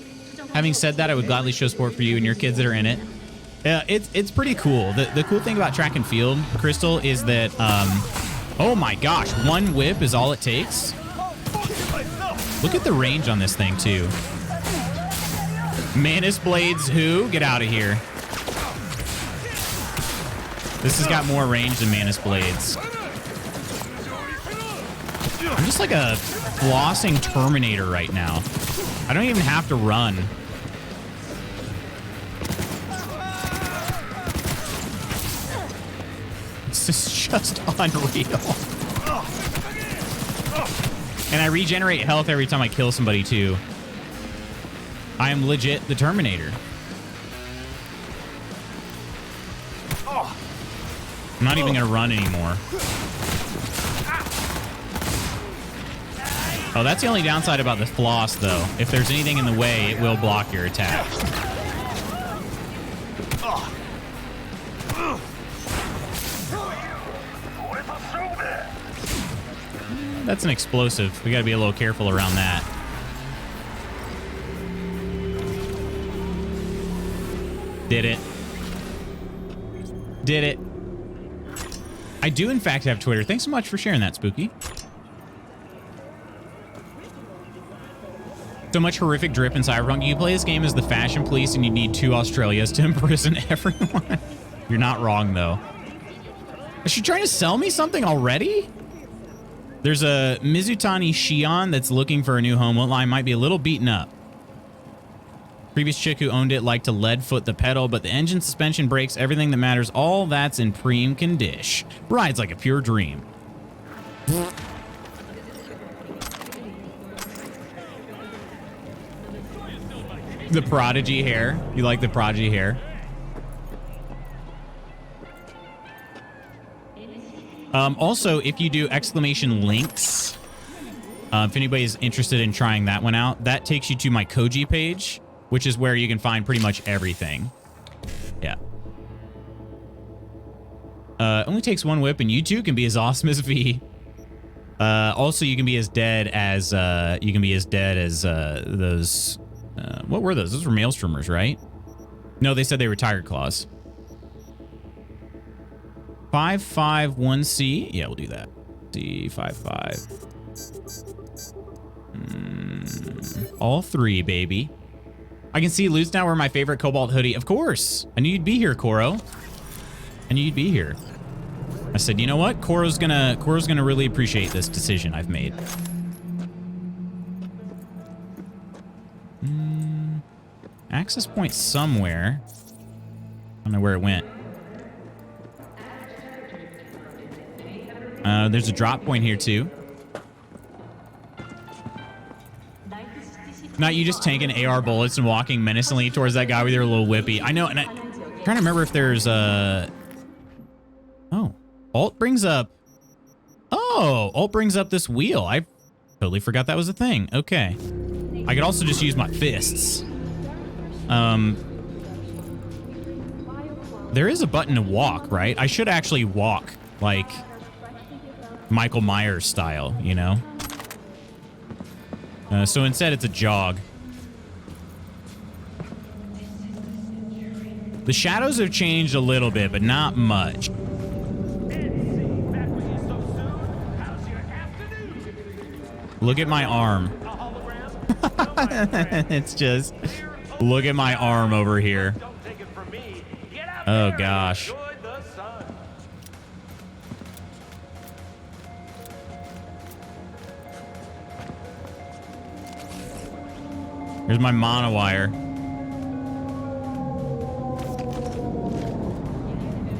Having said that, I would gladly show support for you and your kids that are in it. It's pretty cool. The cool thing about track and field, Crystal, is that oh my gosh, one whip is all it takes. Look at the range on this thing too. Manus Blades who? Get out of here. This has got more range than Manus Blades. I'm just like a flossing Terminator right now. I don't even have to run. This is just unreal. And I regenerate health every time I kill somebody too. I am legit the Terminator. I'm not even gonna run anymore. Oh, that's the only downside about the floss, though. If there's anything in the way, it will block your attack. That's an explosive. We gotta be a little careful around that. Did it. Did it. I do, in fact, have Twitter. Thanks so much for sharing that, Spooky. So much horrific drip in Cyberpunk. You play this game as the fashion police and you need 2 Australias to imprison everyone. You're not wrong, though. Is she trying to sell me something already? There's a Mizutani Shion that's looking for a new home. What line might be a little beaten up. Previous chick who owned it liked to lead foot the pedal, but the engine, suspension, brakes, everything that matters, all that's in prime condition. Rides like a pure dream. The Prodigy hair. You like the Prodigy hair? Also, if you do exclamation links, if anybody's interested in trying that one out, that takes you to my Koji page, which is where you can find pretty much everything. Yeah. Only takes 1 whip, and you too can be as awesome as V. Also, you can be as dead as those. What were those? Those were Maelstromers, right? No, they said they were Tiger Claws. 551C. Yeah, we'll do that. C55. All 3, baby. I can see Loot's now wear my favorite Cobalt hoodie. Of course. I knew you'd be here, Koro. I knew you'd be here. I said, you know what? Koro's gonna really appreciate this decision I've made. Access point somewhere. I don't know where it went. There's a drop point here too. Not you just tanking AR bullets and walking menacingly towards that guy with your little whippy. I know, and I'm trying to remember if there's a... Oh. Alt brings up Oh, alt brings up this wheel. I totally forgot that was a thing. Okay. I could also just use my fists. There is a button to walk, right? I should actually walk like Michael Myers style, you know? So instead it's a jog. The shadows have changed a little bit, but not much. Look at my arm. It's just, look at my arm over here. Oh, gosh. Here's my monowire.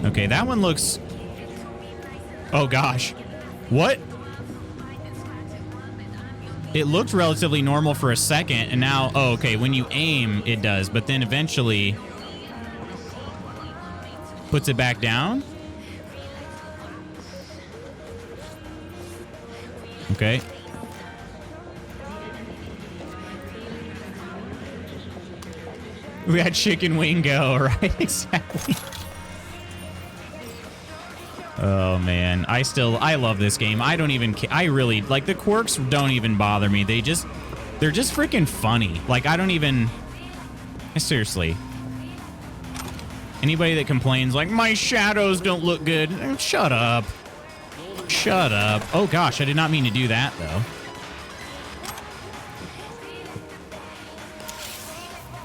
Okay, that one looks... Oh, gosh. What? It looked relatively normal for a second, and now... Oh, okay, when you aim, it does, but then eventually... puts it back down? Okay. We got chicken wing go, right? Exactly. Oh, man. I love this game. I don't even... I really... Like, the quirks don't even bother me. They're just freaking funny. Like, I don't even... Seriously. Anybody that complains, like, my shadows don't look good. Shut up. Shut up. Oh, gosh. I did not mean to do that, though.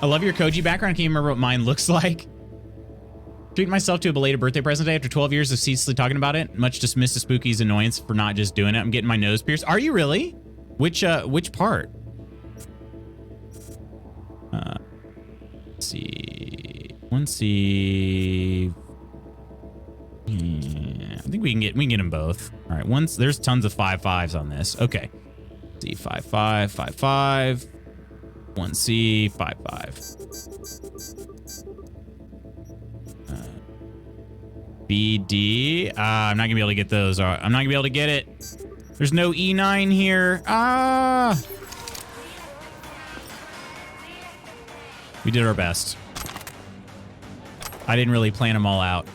I love your Koji background. I can't remember what mine looks like. Treat myself to a belated birthday present day after 12 years of ceaselessly talking about it. Much dismissed as Spooky's annoyance for not just doing it. I'm getting my nose pierced. Are you really? Which part? Let's see. 1C. Yeah, I think we can get them both. All right. Once there's tons of 5.5s on this. Okay. C 5.5, 5.5. 1C 5.5. BD. I'm not gonna be able to get those. I'm not gonna be able to get it. There's no E9 here. We did our best. I didn't really plan them all out.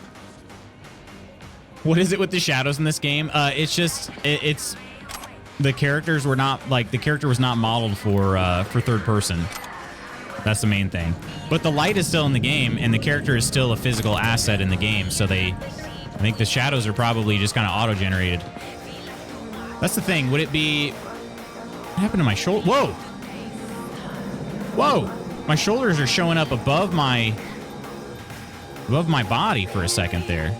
What is it with the shadows in this game? It's just it's the characters were not like the character was not modeled for third person. That's the main thing. But the light is still in the game, and the character is still a physical asset in the game. So I think the shadows are probably just kind of auto-generated. That's the thing. Would it be... What happened to my shoulder? Whoa! Whoa! My shoulders are showing up above my body for a second there.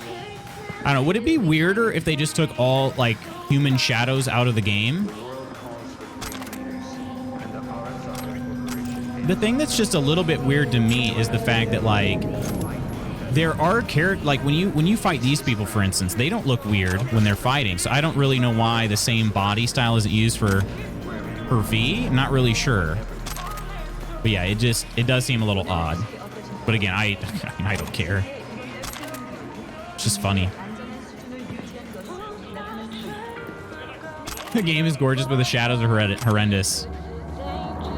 I don't know. Would it be weirder if they just took all, like, human shadows out of the game? The thing that's just a little bit weird to me is the fact that, like, there are characters, like, when you fight these people, for instance, they don't look weird when they're fighting. So I don't really know why the same body style isn't used for V. I'm not really sure. But yeah, it does seem a little odd. But again, I don't care. It's just funny. The game is gorgeous, but the shadows are horrendous.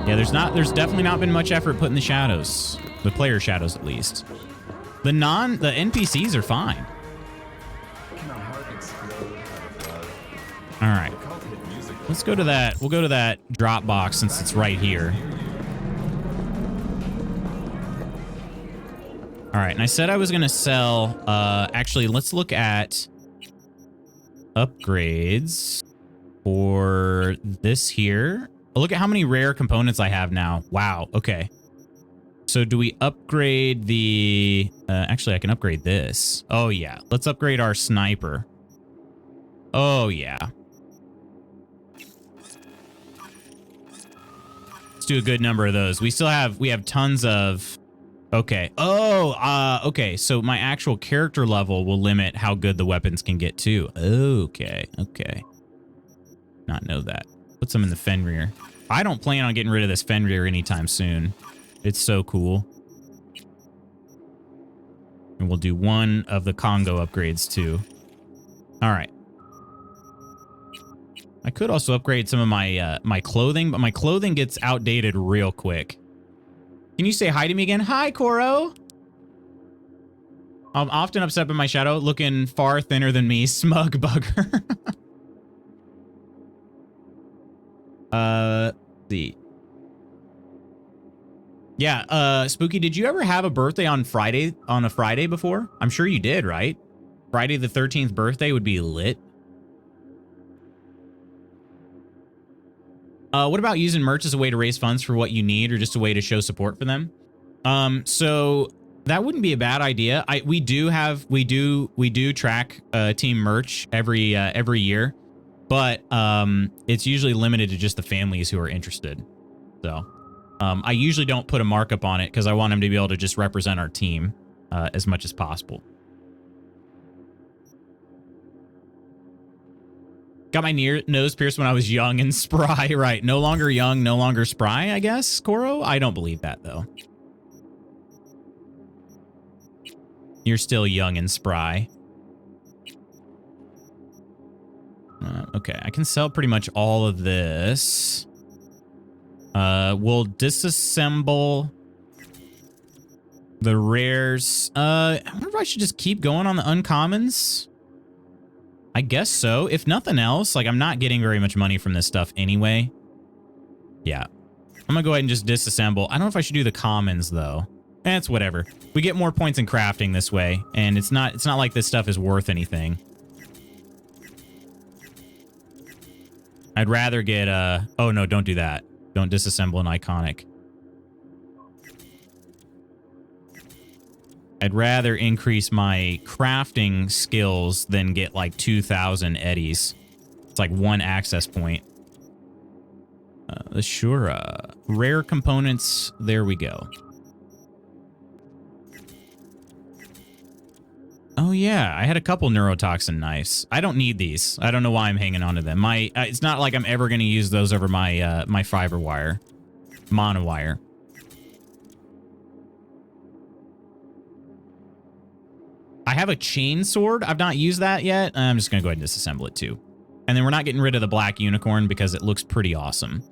Yeah, there's definitely not been much effort put in the shadows. The player shadows, at least. The NPCs are fine. All right. Let's go to that. We'll go to that drop box since it's right here. All right, and I said I was going to sell... actually, let's look at upgrades for this here. Look at how many rare components I have now. Wow, okay. So do we upgrade the... actually, I can upgrade this. Oh, yeah. Let's upgrade our sniper. Oh, yeah. Let's do a good number of those. We have tons of... Okay. Oh, okay. So my actual character level will limit how good the weapons can get too. Okay. Okay. Not know that. Put some in the Fenrir. I don't plan on getting rid of this Fenrir anytime soon. It's so cool. And we'll do one of the Congo upgrades too. All right. I could also upgrade some of my my clothing, but my clothing gets outdated real quick. Can you say hi to me again? Hi, Koro. I'm often upset by my shadow, looking far thinner than me. Smug bugger. Let's see. Yeah, Spooky, did you ever have a birthday on a Friday before? I'm sure you did, right? Friday the 13th birthday would be lit. What about using merch as a way to raise funds for what you need or just a way to show support for them? So that wouldn't be a bad idea. We do track team merch every year, but it's usually limited to just the families who are interested. So I usually don't put a markup on it because I want them to be able to just represent our team as much as possible. Got my nose pierced when I was young and spry. Right. No longer young, no longer spry, I guess, Koro? I don't believe that, though. You're still young and spry. Okay, I can sell pretty much all of this. We'll disassemble the rares. I wonder if I should just keep going on the uncommons. I guess so. If nothing else, like I'm not getting very much money from this stuff anyway. Yeah. I'm gonna go ahead and just disassemble. I don't know if I should do the commons though. It's whatever. We get more points in crafting this way, and it's not like this stuff is worth anything. I'd rather get oh no, don't do that. Don't disassemble an iconic. I'd rather increase my crafting skills than get like 2,000 eddies. It's like one access point. Sure. Rare components. There we go. Oh yeah, I had a couple neurotoxin knives. I don't need these. I don't know why I'm hanging on to them. It's not like I'm ever going to use those over my my fiber wire, monowire. I have a chain sword. I've not used that yet. I'm just going to go ahead and disassemble it too. And then we're not getting rid of the black unicorn because it looks pretty awesome.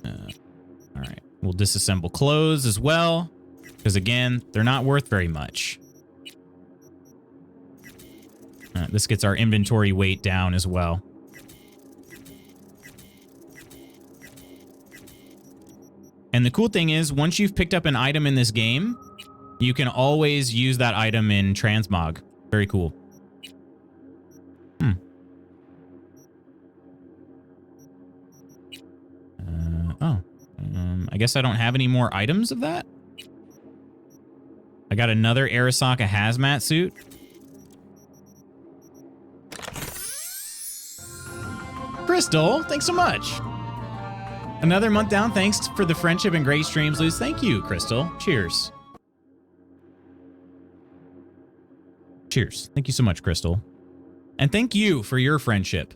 All right. We'll disassemble clothes as well. Because again, they're not worth very much. This gets our inventory weight down as well. And the cool thing is, once you've picked up an item in this game, you can always use that item in transmog. Very cool. I guess I don't have any more items of that. I got another Arasaka hazmat suit. Crystal, thanks so much. Another month down. Thanks for the friendship and great streams, Luz. Thank you, Crystal. Cheers. Cheers. Thank you so much, Crystal. And thank you for your friendship.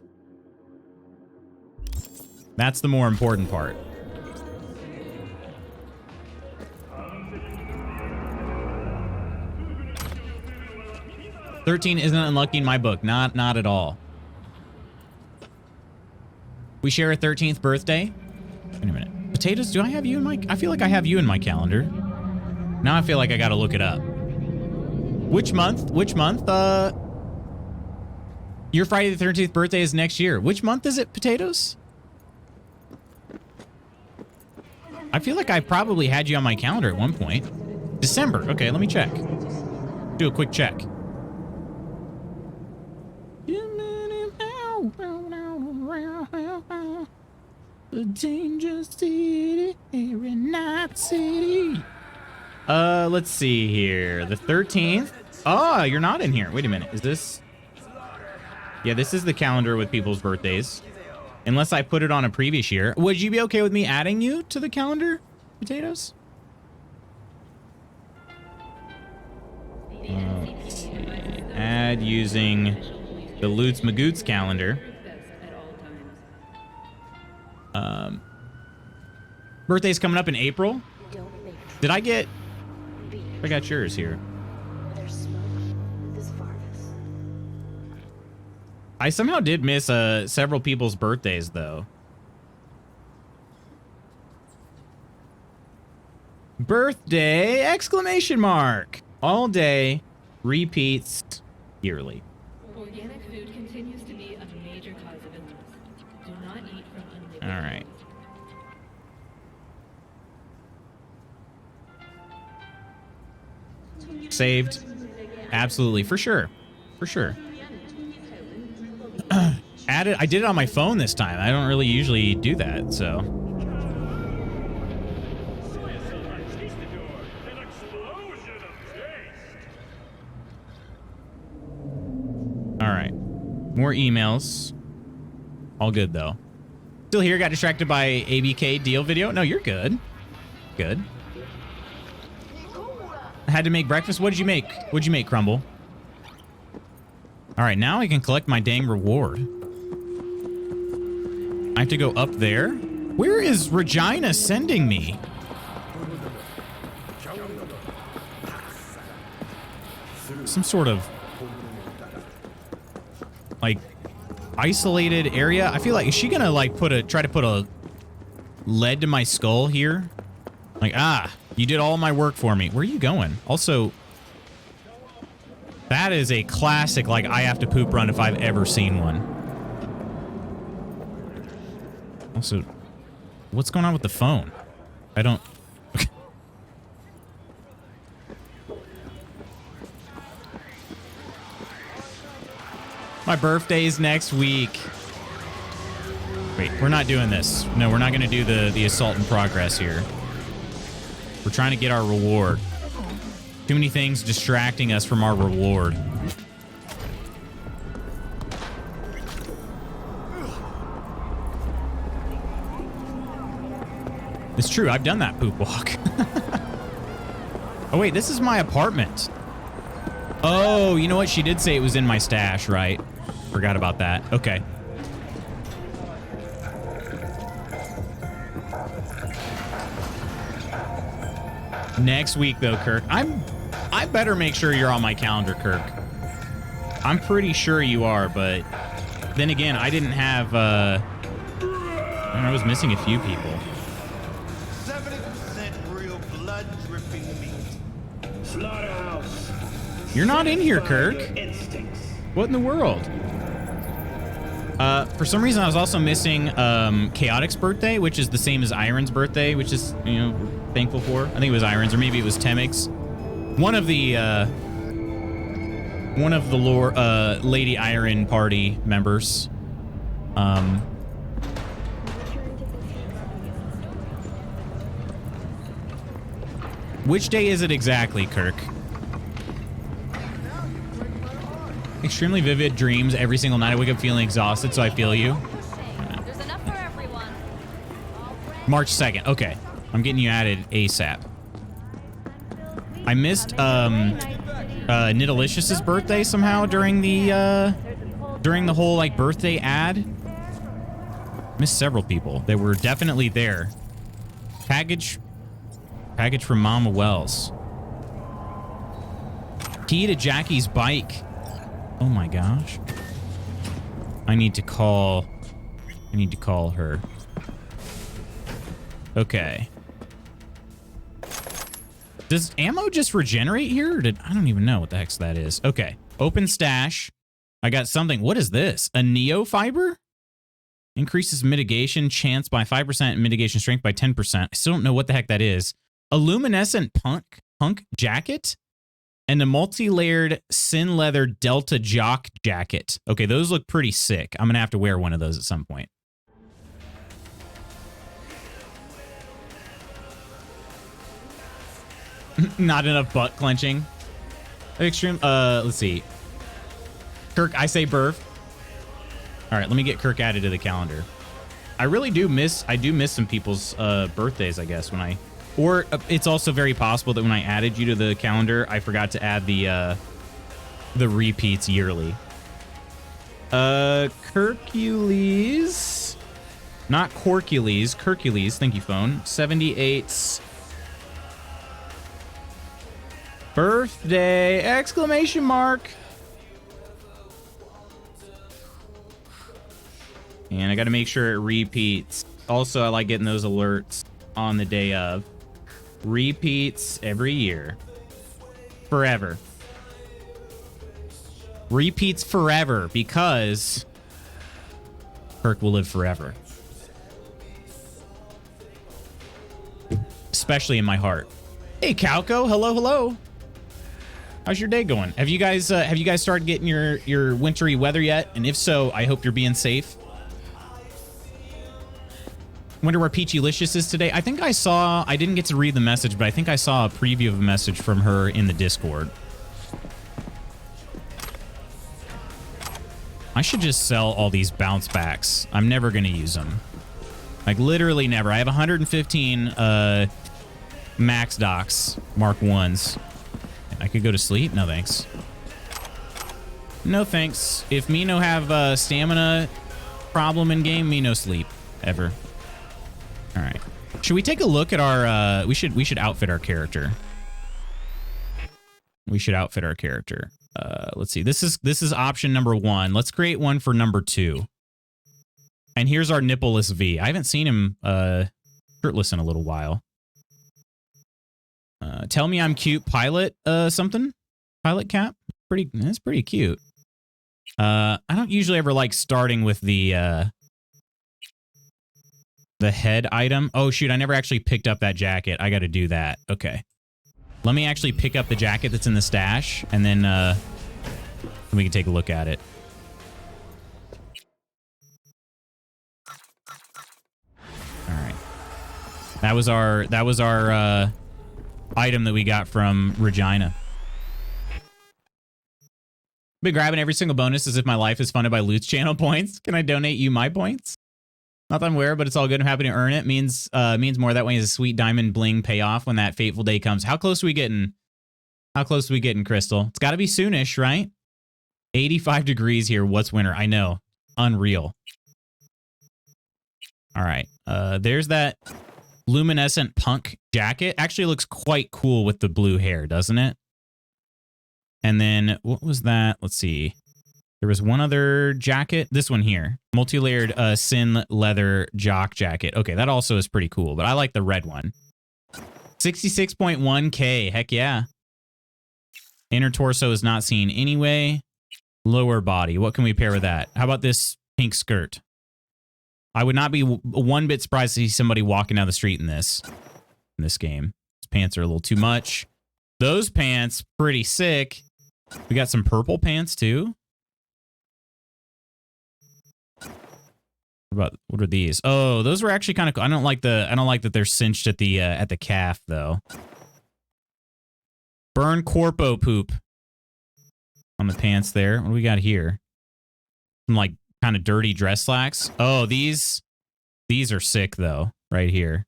That's the more important part. $13 isn't unlucky in my book. Not at all. We share a 13th birthday. Wait a minute. Potatoes, do I have you in my... I feel like I have you in my calendar. Now I feel like I gotta look it up. Which month? Which month? Your Friday the 13th birthday is next year. Which month is it, Potatoes? I feel like I probably had you on my calendar at one point. December. Okay, let me check. Do a quick check. The Danger City, every night city. Let's see here. The 13th. Oh, you're not in here. Wait a minute. Is this? Yeah, this is the calendar with people's birthdays. Unless I put it on a previous year. Would you be okay with me adding you to the calendar, Potatoes? Let's see. Add using the Loots Magoots calendar. Birthday's coming up in April. Did I get... I got yours here. I somehow did miss several people's birthdays, though. Birthday! Exclamation mark! All day, repeats yearly. Organic food continues to be a major cause of illness. Do not eat from unlabeled. All right. Saved. Absolutely, for sure. For sure. Added. I did it on my phone this time. I don't really usually do that, so. All right. More emails. All good, though. Still here. Got distracted by ABK deal video. No, you're good. Good. I had to make breakfast. What did you make? What'd you make, Crumble? All right, now I can collect my dang reward. I have to go up there. Where is Regina sending me? Some sort of like isolated area. I feel like, is she gonna like try to put a lead to my skull here? Like, you did all my work for me. Where are you going? Also, that is a classic, like, I have to poop run if I've ever seen one. Also, what's going on with the phone? I don't... My birthday's next week. Wait, we're not doing this. No, we're not going to do the assault in progress here. We're trying to get our reward. Too many things distracting us from our reward. It's true, I've done that poop walk. Oh wait, this is my apartment. Oh, you know what? She did say it was in my stash, right? Forgot about that. Okay. Next week, though, Kirk. I better make sure you're on my calendar, Kirk. I'm pretty sure you are, but then again, I didn't have, I was missing a few people. 70% real blood dripping meat. Slaughterhouse. You're not in here, Kirk. What in the world? For some reason, I was also missing Chaotic's birthday, which is the same as Iron's birthday, which is, you know, thankful for. I think it was Iron's, or maybe it was Temic's. One of the Lady Iron party members. Which day is it exactly, Kirk? Extremely vivid dreams every single night. I wake up feeling exhausted, so I feel you. There's enough for everyone. March 2nd. Okay. I'm getting you added ASAP. I missed Nidalicious's birthday somehow during the whole like birthday ad. Missed several people. They were definitely there. Package from Mama Wells. Key to Jackie's bike. Oh my gosh. I need to call her. Okay. Does ammo just regenerate here? Or I don't even know what the heck that is. Okay. Open stash. I got something. What is this? A Neo fiber? Increases mitigation chance by 5% and mitigation strength by 10%. I still don't know what the heck that is. A luminescent punk jacket? And a multi-layered Sin Leather Delta Jock jacket. Okay, those look pretty sick. I'm going to have to wear one of those at some point. Not enough butt clenching. Extreme. Let's see. Kirk, I say birth. All right, let me get Kirk added to the calendar. I really do miss. I do miss some people's birthdays, I guess, when I. Or it's also very possible that when I added you to the calendar, I forgot to add the repeats yearly. Hercules. Not Corcules. Hercules. Thank you, phone. 78's birthday! Exclamation mark! And I got to make sure it repeats. Also, I like getting those alerts on the day of. Repeats every year. Forever. Repeats forever because Kirk will live forever. Especially in my heart. Hey, Calco. Hello, hello. How's your day going? Have you guys started getting your wintry weather yet? And if so, I hope you're being safe. Wonder where Peachylicious is today. I think I didn't get to read the message, but I think I saw a preview of a message from her in the Discord. I should just sell all these bounce backs. I'm never going to use them. Like, literally never. I have 115 max docs, Mark 1s. I could go to sleep? No, thanks. No, thanks. If me no have stamina problem in game, me no sleep. Ever. All right. Should we take a look at our... we should outfit our character. We should outfit our character. Let's see. This is option number 1. Let's create one for number 2. And here's our nippleless V. I haven't seen him shirtless in a little while. Tell me I'm cute. Pilot something. Pilot cap. That's pretty cute. I don't usually ever like starting with the head item. Oh, shoot. I never actually picked up that jacket. I got to do that. Okay. Let me actually pick up the jacket that's in the stash, and then we can take a look at it. All right. That was our item that we got from Regina. Been grabbing every single bonus as if my life is funded by Loot's channel points. Can I donate you my points? Not that I'm aware, but it's all good. I'm happy to earn it. Means more that way is a sweet diamond bling payoff when that fateful day comes. How close are we getting? How close are we getting, Crystal? It's got to be soonish, right? 85 degrees here. What's winter? I know. Unreal. All right. There's that luminescent punk jacket. Actually looks quite cool with the blue hair, doesn't it? And then what was that? Let's see. There was one other jacket. This one here. Multi-layered Sin leather jock jacket. Okay, that also is pretty cool, but I like the red one. 66.1K. Heck yeah. Inner torso is not seen anyway. Lower body. What can we pair with that? How about this pink skirt? I would not be one bit surprised to see somebody walking down the street in this game. These pants are a little too much. Those pants, pretty sick. We got some purple pants too. What are these? Oh, those were actually kind of cool. I don't like that they're cinched at the calf though. Burn corpo poop on the pants there. What do we got here? Some like kind of dirty dress slacks. Oh, these are sick though, right here.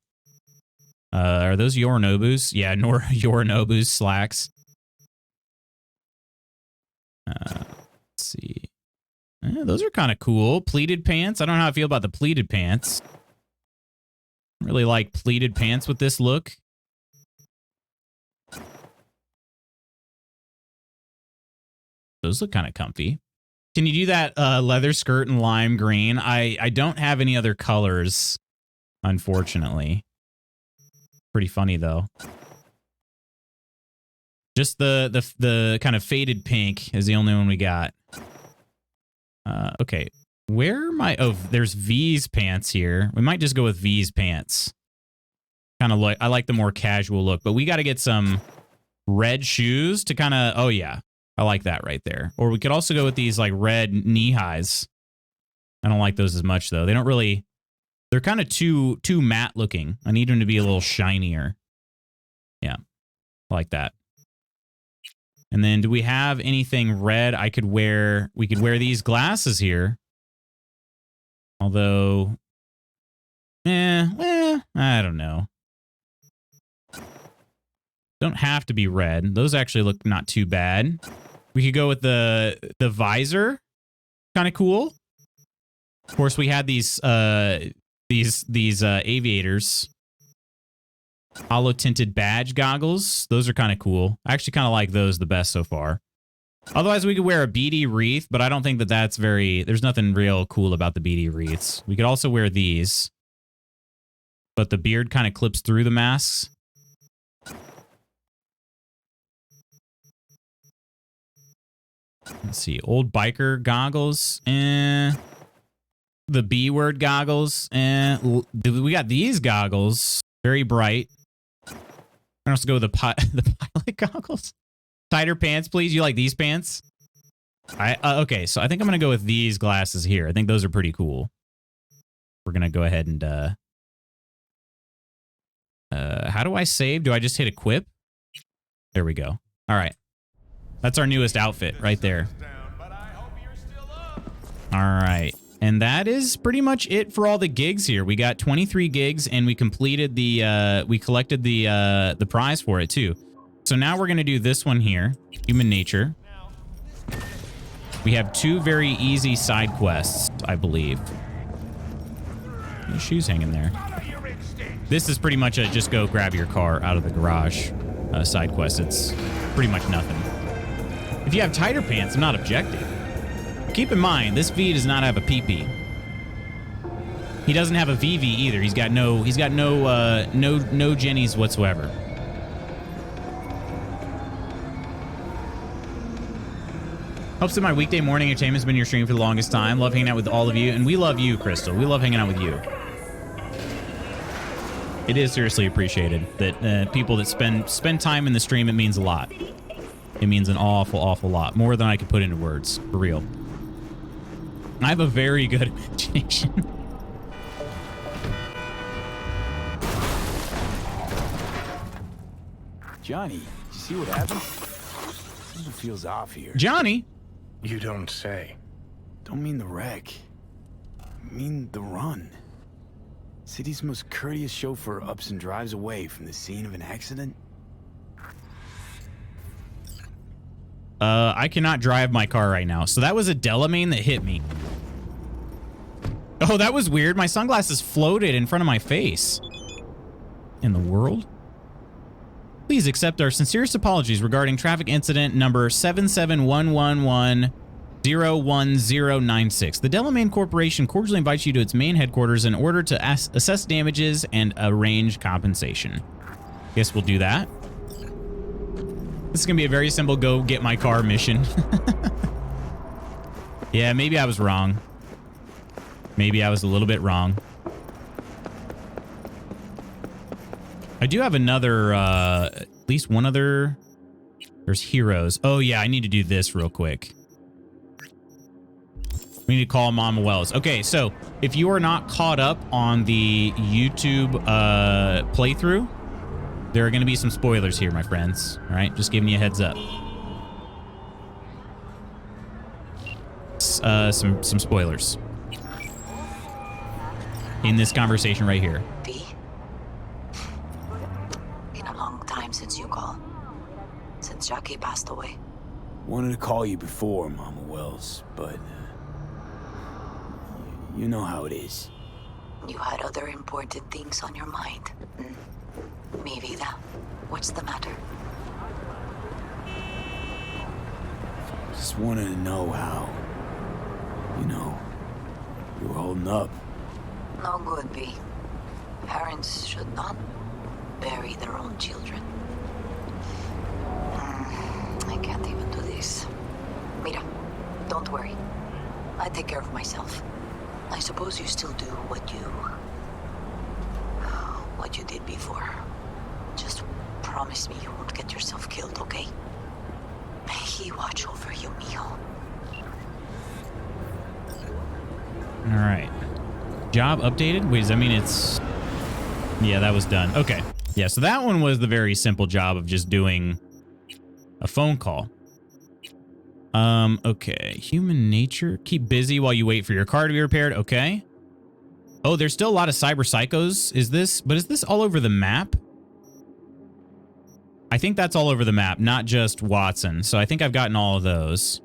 Are those Yorinobus? Yeah, Yorinobus slacks. Let's see. Those are kind of cool. Pleated pants. I don't know how I feel about the pleated pants. Really like pleated pants with this look. Those look kind of comfy. Can you do that leather skirt in lime green? I don't have any other colors, unfortunately. Pretty funny though. Just the kind of faded pink is the only one we got. Okay, where am I? Oh, there's V's pants here. We might just go with V's pants. Kind of like, I like the more casual look, but we got to get some red shoes to kind of, oh yeah, I like that right there. Or we could also go with these like red knee highs. I don't like those as much though. They don't really, they're kind of too matte looking. I need them to be a little shinier. Yeah, I like that. And then do we have anything red I could wear? We could wear these glasses here. Although, I don't know. Don't have to be red. Those actually look not too bad. We could go with the visor. Kind of cool. Of course, we had these aviators. Hollow tinted badge goggles. Those are kind of cool. I actually kind of like those the best so far. Otherwise, we could wear a beady wreath, but I don't think that that's very... There's nothing real cool about the beady wreaths. We could also wear these. But the beard kind of clips through the masks. Let's see. Old biker goggles. The B word goggles. We got these goggles. Very bright. I also go with the pilot goggles. Tighter pants, please. You like these pants? Okay, so I think I'm going to go with these glasses here. I think those are pretty cool. We're going to go ahead and... how do I save? Do I just hit equip? There we go. All right. That's our newest outfit right there. All right. And that is pretty much it for all the gigs here. We got 23 gigs and we completed the, we collected the prize for it too. So now we're going to do this one here, Human Nature. We have 2 very easy side quests, I believe. Your shoes hanging there. This is pretty much a just go grab your car out of the garage side quest. It's pretty much nothing. If you have tighter pants, I'm not objecting. Keep in mind, this V does not have a PP. He doesn't have a VV either. He's got no jennies whatsoever. Hopes that my weekday morning entertainment's been your stream for the longest time. Love hanging out with all of you, and we love you, Crystal. We love hanging out with you. It is seriously appreciated that people that spend time in the stream. It means a lot. It means an awful lot, more than I could put into words, for real. I have a very good imagination. Johnny, you see what happened? Something feels off here. Johnny? You don't say. Don't mean the wreck. I mean the run. City's most courteous chauffeur ups and drives away from the scene of an accident. I cannot drive my car right now. So that was a Delamain that hit me. Oh, that was weird. My sunglasses floated in front of my face. In the world? Please accept our sincerest apologies regarding traffic incident number 77111-01096. The Delamain Corporation cordially invites you to its main headquarters in order to assess damages and arrange compensation. Guess we'll do that. This is going to be a very simple go get my car mission. Yeah, maybe I was wrong. Maybe I was a little bit wrong. I do have another, at least one other. There's heroes. Oh, yeah, I need to do this real quick. We need to call Mama Wells. Okay, so if you are not caught up on the YouTube playthrough, there are going to be some spoilers here, my friends. All right, just giving you a heads up. Some spoilers in this conversation right here. V? Been a long time since you called. Since Jackie passed away. Wanted to call you before, Mama Wells, but you know how it is. You had other important things on your mind. Mi vida, what's the matter? Just wanted to know how, you know, you were holding up. No good, V. Parents should not bury their own children. I can't even do this. Mira, don't worry. I take care of myself. I suppose you still do what you did before. Just promise me you won't get yourself killed, okay? May he watch over you, mijo. All right. Job updated? Wait, does that mean it's... Yeah, that was done. Okay. Yeah, so that one was the very simple job of just doing a phone call. Okay. Human nature. Keep busy while you wait for your car to be repaired. Okay. Oh, there's still a lot of cyber psychos. Is this all over the map? I think that's all over the map, not just Watson. So I think I've gotten all of those.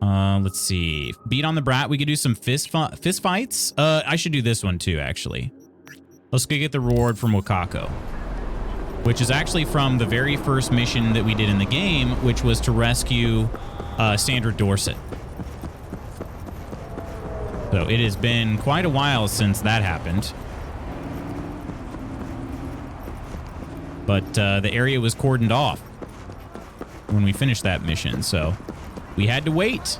Let's see. Beat on the brat. We could do some fist fights. I should do this one too, actually. Let's go get the reward from Wakako. which is actually from the very first mission that we did in the game, which was to rescue Sandra Dorset. So it has been quite a while since that happened. But the area was cordoned off when we finished that mission, so we had to wait.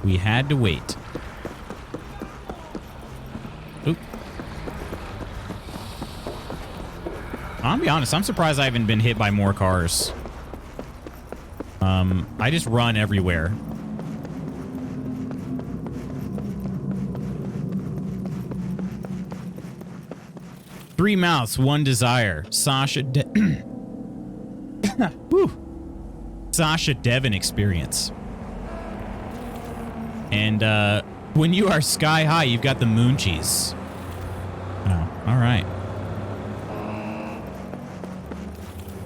We had to wait. Oop. I'll be honest, I'm surprised I haven't been hit by more cars. I just run everywhere. Three mouths, one desire. Sasha Sasha Devon experience. And when you are sky high, you've got the moonchies. Oh, all right.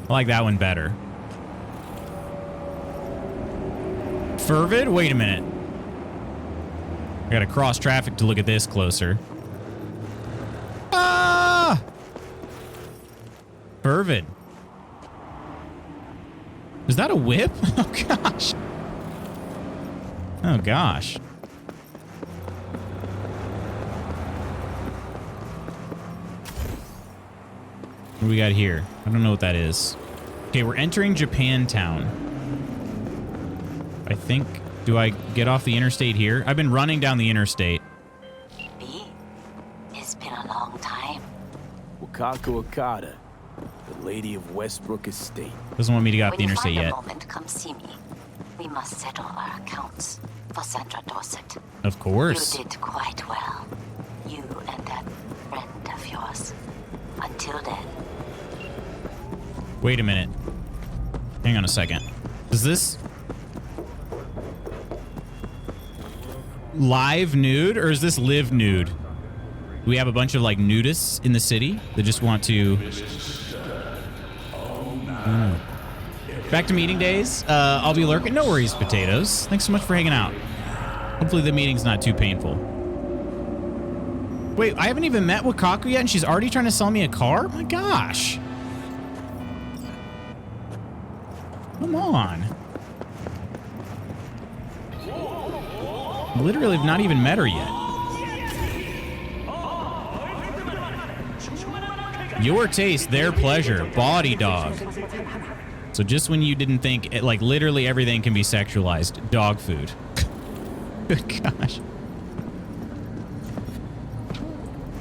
I like that one better. Fervid? Wait a minute. I gotta cross traffic to look at this closer. Ah! Fervid. Is that a whip? Oh, gosh. Oh, gosh. What do we got here? I don't know what that is. Okay, we're entering Japantown. I think... Do I get off the interstate here? I've been running down the interstate. B, it's been a long time. Wakako Okada, the lady of Westbrook Estate. Doesn't want me to get off the interstate yet. When you find a moment, come see me. We must settle our accounts for Sandra Dorset. Of course. You did quite well. You and that friend of yours. Until then. Wait a minute. Hang on a second. Is this live nude or is this live nude? Do we have a bunch of like nudists in the city that just want to... Back to meeting days. I'll be lurking. No worries, potatoes. Thanks so much for hanging out. Hopefully the meeting's not too painful. Wait, I haven't even met Wakako yet and she's already trying to sell me a car? My gosh. Come on. Literally have not even met her yet. Your taste, their pleasure. Body dog. So just when you didn't think, like, literally everything can be sexualized. Dog food. Good gosh.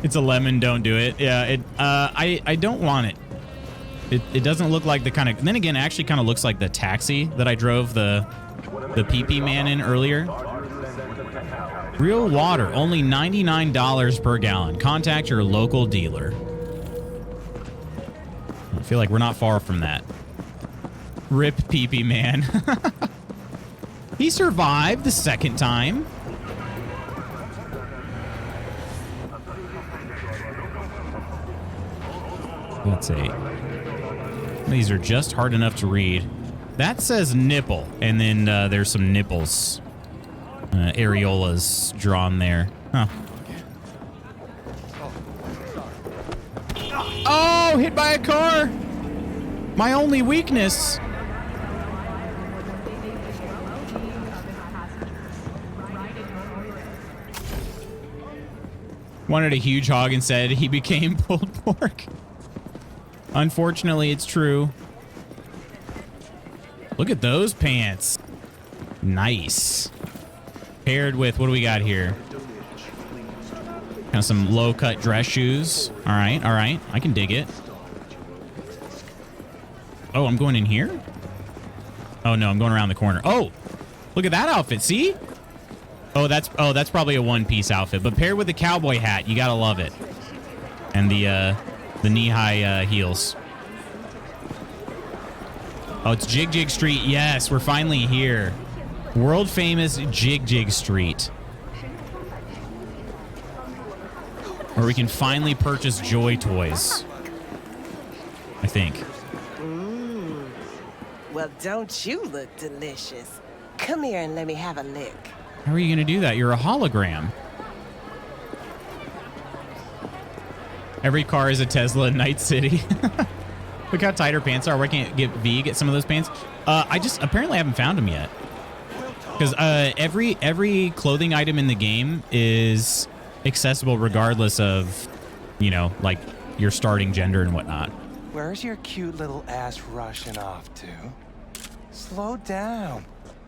It's a lemon, don't do it. Yeah, I don't want it. It doesn't look like the kind of... Then again, it actually kind of looks like the taxi that I drove the PP man in earlier. Real water, only $99 per gallon. Contact your local dealer. I feel like we're not far from that. Rip PP man. He survived the second time. Let's see. These are just hard enough to read. That says nipple, and then there's some nipples. Areolas drawn there. Huh. Oh, hit by a car. My only weakness. Wanted a huge hog and said he became pulled pork. Unfortunately, it's true. Look at those pants. Nice. Paired with, what do we got here? Kind of some low-cut dress shoes. All right, all right. I can dig it. Oh, I'm going in here? Oh, no, I'm going around the corner. Oh, look at that outfit. See? Oh, that's probably a one-piece outfit. But paired with the cowboy hat, you got to love it. And the knee-high heels. Oh, it's Jig Jig Street. Yes, we're finally here. World famous Jig Jig Street. Where we can finally purchase Joy Toys. I think. Well, don't you look delicious? Come here and let me have a lick. How are you going to do that? You're a hologram. Every car is a Tesla in Night City. Look how tight her pants are. Why can't get some of those pants? I just apparently haven't found them yet. Because every clothing item in the game is accessible regardless of, you know, like your starting gender and whatnot. Where's your cute little ass rushing off to? Slow down.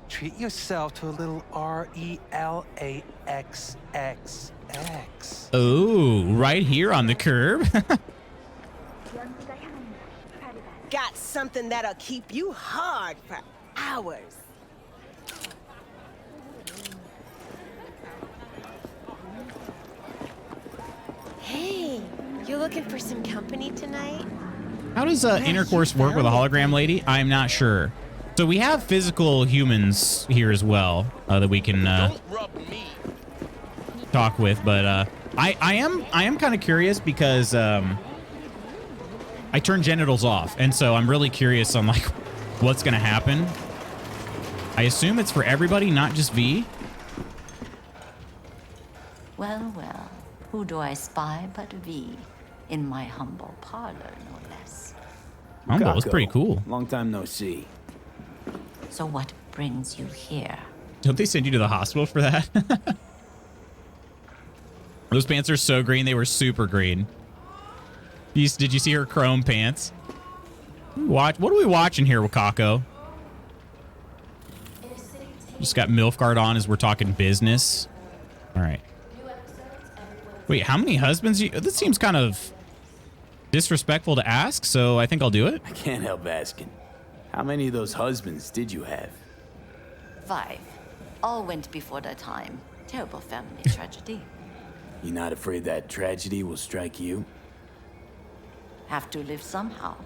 Treat yourself to a little RELAXXX. Oh, right here on the curb. Got something that'll keep you hard for hours. Hey, you looking for some company tonight? How does intercourse work with a hologram lady? I'm not sure. So we have physical humans here as well that we can talk with, but I am kind of curious because I turned genitals off, and so I'm really curious on like what's gonna happen. I assume it's for everybody, not just V. Well, well, who do I spy but V? In my humble parlor, no less. Humble, it's pretty cool. Long time no see. So what brings you here? Don't they send you to the hospital for that? Those pants are so green, they were super green. Did you see her chrome pants? What are we watching here, Wakako? Just got Milfguard on as we're talking business. All right. Wait, how many husbands? This seems kind of disrespectful to ask, so I think I'll do it. I can't help asking. How many of those husbands did you have? 5. All went before their time. Terrible family tragedy. You not afraid that tragedy will strike you? Have to live somehow.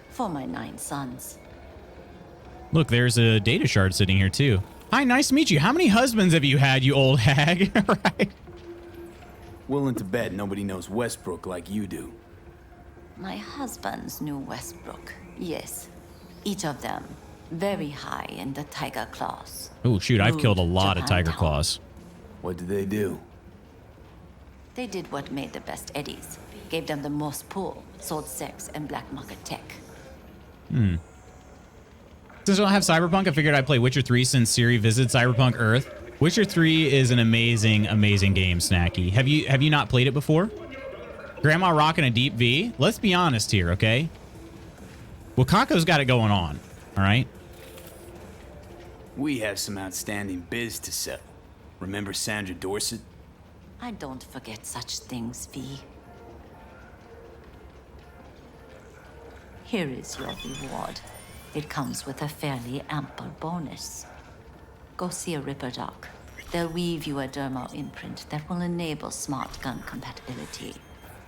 For my 9 sons. Look, there's a data shard sitting here too. Hi, nice to meet you. How many husbands have you had, you old hag? Right. Willing to bet nobody knows Westbrook like you do. My husbands knew Westbrook. Yes. Each of them very high in the tiger claws. Oh, shoot. I've killed a lot of tiger claws. What did they do? They did what made the best eddies. Gave them the most pull, sold sex and black market tech. Since I don't have Cyberpunk, I figured I'd play Witcher 3 since Siri visited Cyberpunk Earth. Witcher 3 is an amazing, amazing game, Snacky. Have you not played it before? Grandma rocking a deep V? Let's be honest here, okay? Wakako's got it going on, all right? We have some outstanding biz to settle. Remember Sandra Dorset? I don't forget such things, V. Here is your reward. It comes with a fairly ample bonus. Go see a Ripper Doc. They'll weave you a dermal imprint that will enable smart gun compatibility.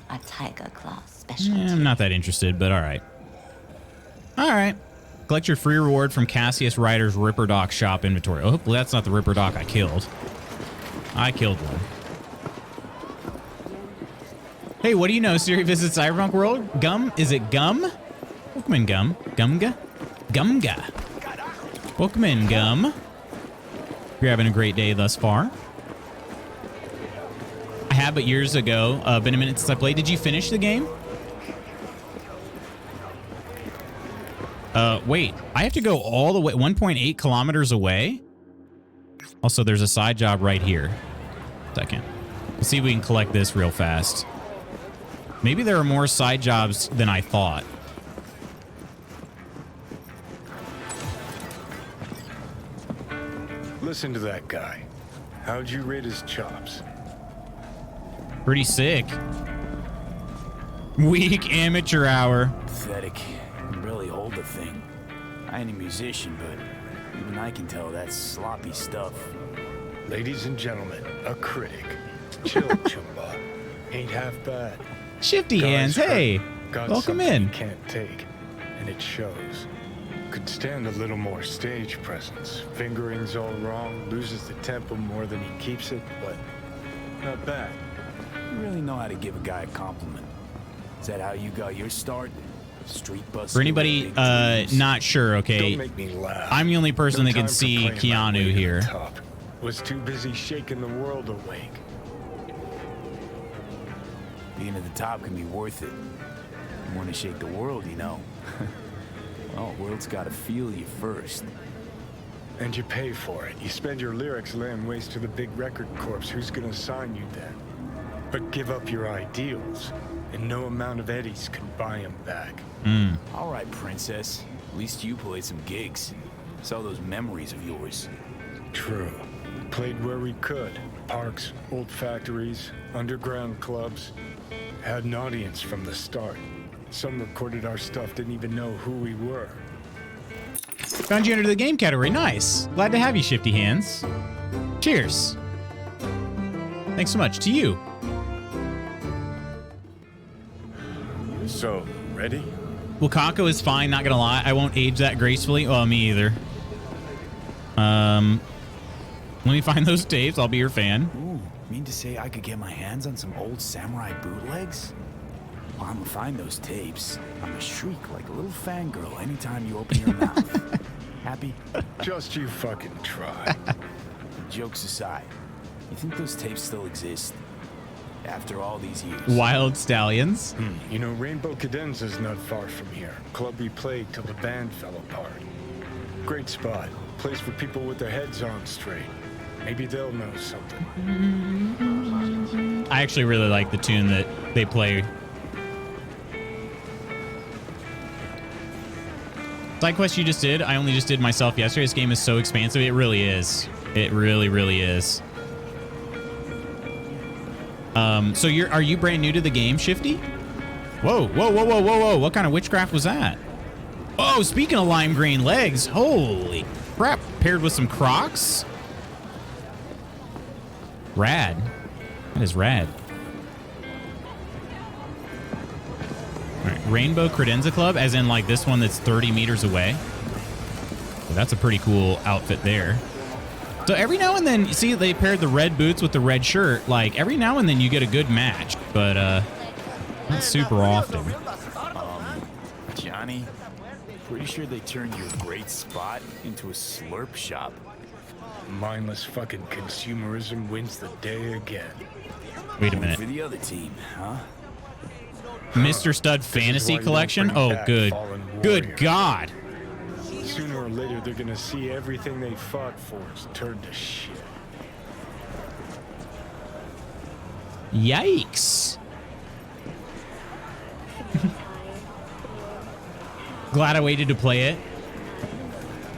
A tiger claw specialty. I'm not that interested, but all right. All right. Collect your free reward from Cassius Ryder's Ripper Doc shop inventory. Oh, hopefully that's not the Ripper Doc I killed. I killed one. Hey, what do you know? Siri visits Cyberpunk World? Gum? Is it Gum? Welcome in, Gum. Gumga? Gumga. Welcome in, Gum. You're having a great day thus far. I have, but years ago. Been a minute since I played. Did you finish the game? Wait. I have to go all the way 1.8 kilometers away? Also, there's a side job right here. Second. Let's see if we can collect this real fast. Maybe there are more side jobs than I thought. Listen to that guy. How'd you rate his chops? Pretty sick. Weak amateur hour. Pathetic. Can really hold the thing. I ain't a musician, but even I can tell that's sloppy stuff. Ladies and gentlemen, a critic. Chill, Chumba. Ain't half bad. Shifty hands, Guy's hey. hurt. Got Welcome something in. he can't take, and it shows. Could stand a little more stage presence. Fingering's all wrong, loses the tempo more than he keeps it, but not bad. You really know how to give a guy a compliment. Is that how you got your start? Street bus. For anybody not sure, okay, Don't make me laugh. I'm the only person No that can time for see playing my way Keanu to the here. top. Was too busy shaking the world awake. Being at the top can be worth it. You want to shake the world, you know. Well, the world's got to feel you first. And you pay for it. You spend your lyrics laying waste to the big record corps. Who's gonna sign you then? But give up your ideals, and no amount of eddies can buy them back. All right, princess. At least you played some gigs. Saw those memories of yours. True. Played where we could. Parks, old factories, underground clubs. Had an audience from the start. Some recorded our stuff, didn't even know who we were. Found you under the game category. Nice. Glad to have you, Shifty Hands. Cheers. Thanks so much. To you. So, ready? Wakako is fine, not gonna lie. I won't age that gracefully. Well, me either. Let me find those tapes. I'll be your fan. Ooh, mean to say I could get my hands on some old samurai bootlegs? Well, I'm gonna find those tapes. I'm gonna shriek like a little fangirl anytime you open your mouth. Happy? Just you fucking try. Jokes aside, you think those tapes still exist? After all these years? Wild Stallions. You know, Rainbow Cadenza's not far from here. Club we played till the band fell apart. Great spot. Place for people with their heads on straight. Maybe they'll know something. I actually really like the tune that they play. Side quest you just did, I only just did myself yesterday. This game is so expansive. It really is. It really, really is. So are you brand new to the game, Shifty? Whoa, whoa, whoa, whoa, whoa, whoa. What kind of witchcraft was that? Oh, speaking of lime green legs, holy crap. Paired with some Crocs? Rad. That is rad. All right, Rainbow Credenza Club, as in like this one that's 30 meters away. So that's a pretty cool outfit there. So every now and then, you see they paired the red boots with the red shirt. Like every now and then you get a good match, but not super often. Johnny, pretty sure they turned your great spot into a slurp shop. Mindless fucking consumerism wins the day again. Wait a minute. For the other team, huh? Mr. Stud Fantasy Collection? Oh, good. Good God. Sooner or later, they're gonna see everything they fought for is turned to shit. Yikes. Glad I waited to play it.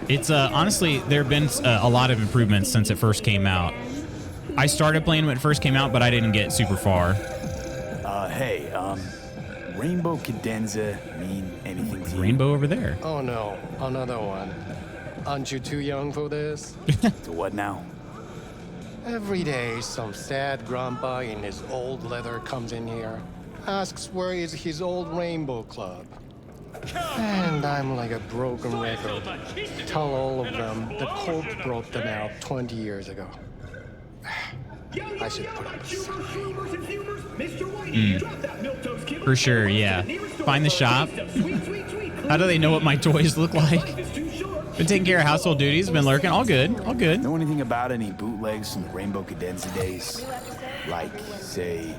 It's honestly, there have been a lot of improvements since it first came out. I started playing when it first came out, but I didn't get super far. Hey, Rainbow Cadenza mean anything to you? Rainbow over there. Oh no, another one. Aren't you too young for this? To what now? Every day, some sad grandpa in his old leather comes in here, asks where is his old Rainbow Club. And I'm like a broken record. Tell all of them the Pope brought them out 20 years ago. I should put up a sign. For sure, yeah. Find the shop. How do they know what my toys look like? Been taking care of household duties, been lurking. All good, all good. Know anything about any bootlegs from the Rainbow Cadenza days? Like, say,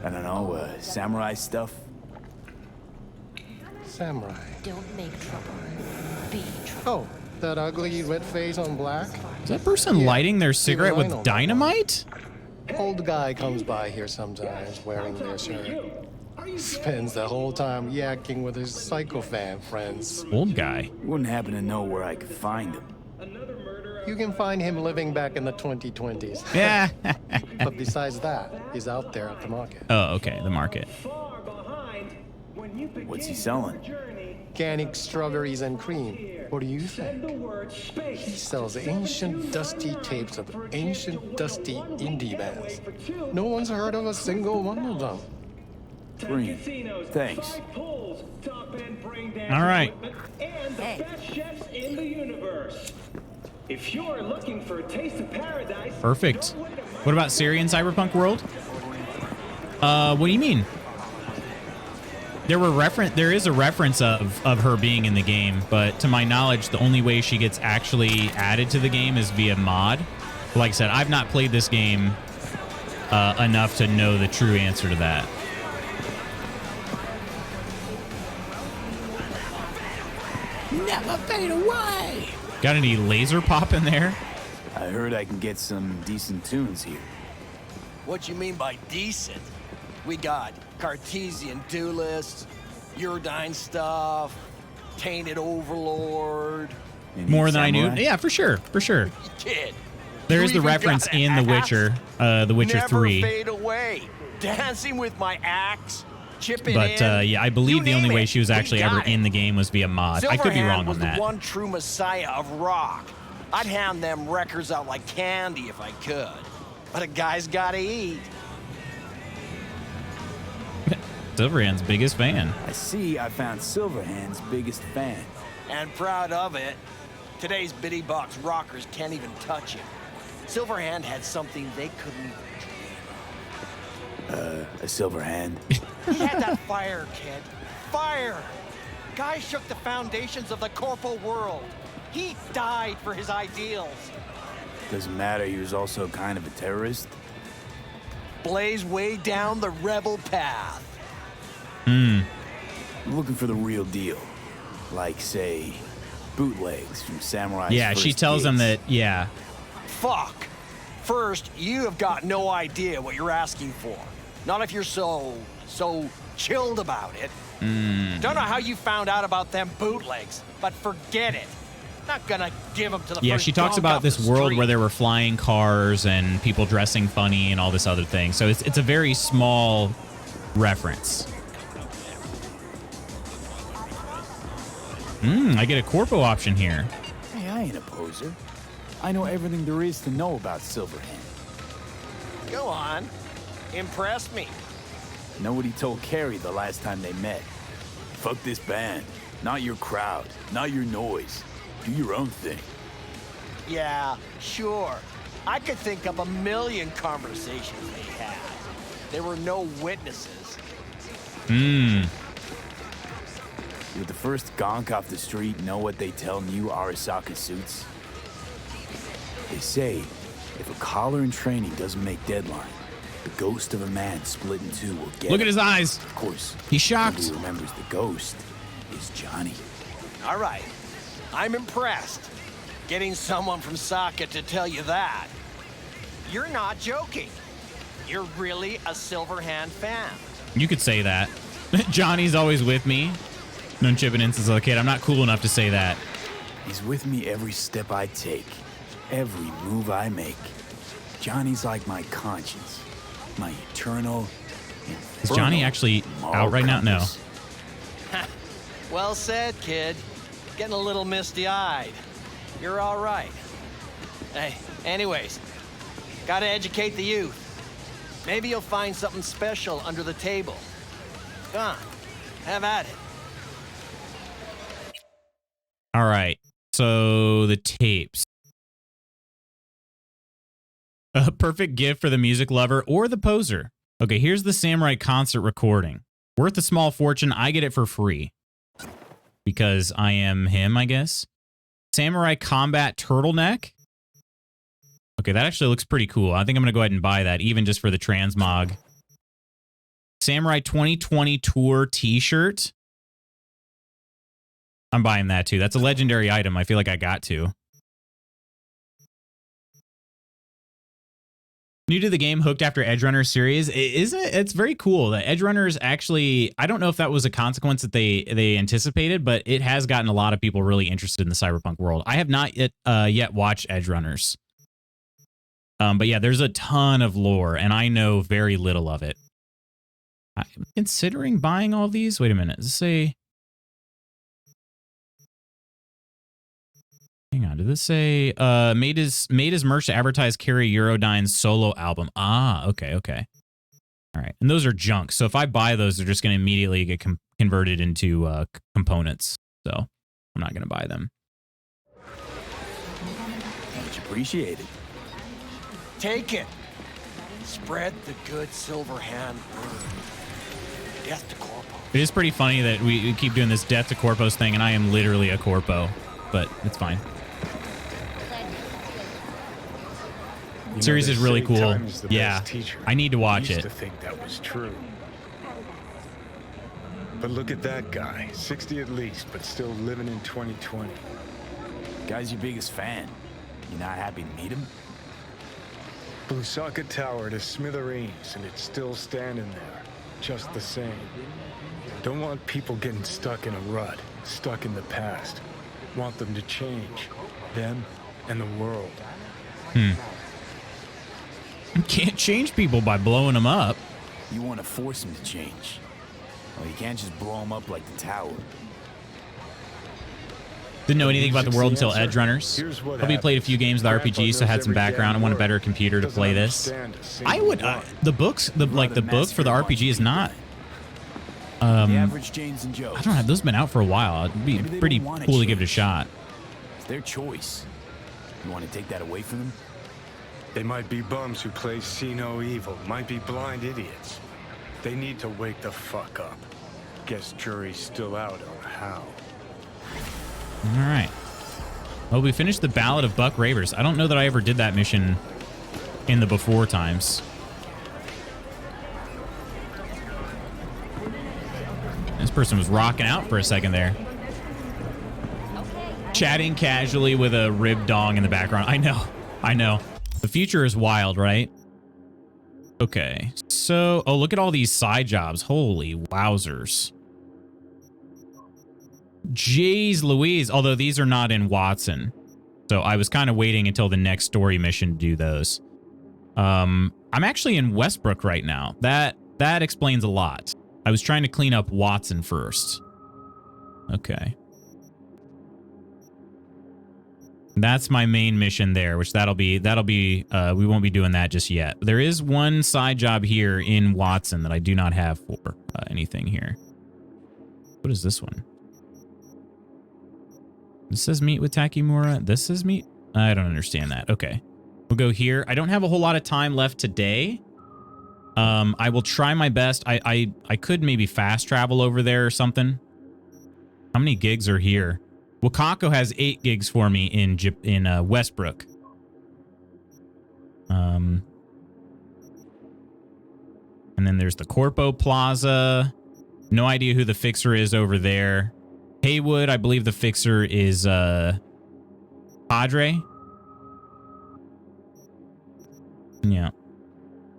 I don't know, samurai stuff? Samurai. Don't make trouble. Be trouble. Oh, that ugly red face on black? Is that person lighting their cigarette with dynamite? Old guy comes by here sometimes wearing their shirt. Spends the whole time yakking with his psychophan friends. Old guy. Wouldn't happen to know where I could find him. You can find him living back in the 2020s. Yeah. But besides that, he's out there at the market. Oh, okay, the market. What's he selling? Organic strawberries and cream. What do you think? He sells ancient, dusty tapes of ancient, dusty indie bands. No one's heard of a single one of them. Green. Thanks. All right. Hey. If you're looking for a taste of paradise, Perfect. What about Syrian Cyberpunk World? What do you mean? There is a reference of her being in the game, but to my knowledge, the only way she gets actually added to the game is via mod. Like I said, I've not played this game enough to know the true answer to that. Never fade away. Got any laser pop in there? I heard I can get some decent tunes here. What you mean by decent? We got Cartesian duelists, Uridine stuff, Tainted Overlord. More than I knew. Yeah, for sure. For sure. Kid. There is the reference in The Witcher, The Witcher 3. Never fade away. Dancing with my axe. Chipping But yeah, I believe the only way she was actually ever in the game was via mod. I could be wrong on that. The one true messiah of rock. I'd hand them records out like candy if I could. But a guy's gotta eat. Silverhand's biggest fan. I see I found Silverhand's biggest fan. And proud of it. Today's bitty box rockers can't even touch him. Silverhand had something they couldn't even dream A Silverhand. He had that fire, kid. Fire! Guy shook the foundations of the corporal world. He died for his ideals. Doesn't matter, he was also kind of a terrorist. Blaze way down the rebel path. I'm looking for the real deal. Like, say, bootlegs from Samurai's Yeah, she tells him that, yeah. Fuck. First, you have got no idea what you're asking for. Not if you're so chilled about it. Don't know how you found out about them bootlegs, but forget it. Not gonna give them to the Yeah, first she talks dunk about off this the world street. where there were flying cars and people dressing funny and all this other thing. So it's a very small reference. I get a corpo option here. Hey, I ain't a poser. I know everything there is to know about Silverhand. Go on. Impress me. Know what he told Carrie the last time they met? Fuck this band. Not your crowd. Not your noise. Do your own thing. Yeah, sure. I could think of a million conversations they had. There were no witnesses. Would the first gonk off the street know what they tell new Arasaka suits? They say, if a collar in training doesn't make deadline, the ghost of a man split in two will get Look him. at his eyes. Of course. He's shocked. Who remembers the ghost is Johnny. All right. I'm impressed. Getting someone from Saka to tell you that. You're not joking. You're really a Silverhand fan. You could say that. Johnny's always with me. Nunchibin says, "Okay, I'm not cool enough to say that." He's with me every step I take, every move I make. Johnny's like my conscience, my eternal. Is Johnny actually out right now? No. Well said, kid. Getting a little misty-eyed. You're all right. Hey, anyways, gotta educate the youth. Maybe you'll find something special under the table. Come on, have at it. All right. So the tapes. A perfect gift for the music lover or the poser. Okay, here's the Samurai concert recording. Worth a small fortune. I get it for free. Because I am him, I guess. Samurai combat turtleneck. Okay, that actually looks pretty cool. I think I'm going to go ahead and buy that, even just for the transmog. Samurai 2020 Tour t-shirt. I'm buying that too. That's a legendary item. I feel like I got to. New to the game, hooked after Edgerunner series. Isn't it? It's very cool. The Edgerunners actually, I don't know if that was a consequence that they anticipated, but it has gotten a lot of people really interested in the Cyberpunk world. I have not yet watched Edgerunners. But yeah, there's a ton of lore, and I know very little of it. I'm considering buying all these. Wait a minute. Does this say... Hang on, did this say made his merch to advertise Carrie Eurodyne's solo album? Ah, okay. All right, and those are junk. So if I buy those, they're just going to immediately get converted into components. So I'm not going to buy them. Much appreciated. Take it. Spread the good Silverhand word. Death to Corpo. It is pretty funny that we keep doing this Death to Corpos thing, and I am literally a Corpo, but it's fine. The series is really cool. Yeah, I need to watch it. I used to think that was true. But look at that guy. 60 at least, but still living in 2020. Guy's your biggest fan. You not happy to meet him? Blew Socket Tower to smithereens, and it's still standing there. Just the same. Don't want people getting stuck in a rut, stuck in the past. Want them to change. Them and the world. You can't change people by blowing them up. You want to force him to change. Well, you can't just blow him up like the tower. Didn't know anything about the world until Edge Runners. Probably played a few games of the RPG, so had some background. I want a better computer to play this. I would the books, the book for the RPG is not. The average James and Joe. I don't know. Those have been out for a while. It'd be pretty cool to give it a shot. It's their choice. You want to take that away from them? They might be bums who play see no evil. Might be blind idiots. They need to wake the fuck up. Guess jury's still out on how. All right. Well, we finished the Ballad of Buck Ravers. I don't know that I ever did that mission in the before times. This person was rocking out for a second there. Chatting casually with a rib dong in the background. I know. The future is wild, right? Okay. So, oh, look at all these side jobs. Holy wowzers. Jeez Louise. Although these are not in Watson. So I was kind of waiting until the next story mission to do those. I'm actually in Westbrook right now. That explains a lot. I was trying to clean up Watson first. Okay. That's my main mission there, which that'll be we won't be doing that just yet. There is one side job here in Watson that I do not have for anything here. What is this one? This says meet with Takimura. This says meet. I don't understand that. Okay. We'll go here. I don't have a whole lot of time left today. I will try my best. I could maybe fast travel over there or something. How many gigs are here? Wakako has 8 gigs for me in Westbrook. And then there's the Corpo Plaza. No idea who the fixer is over there. Haywood, I believe the fixer is Padre. Yeah.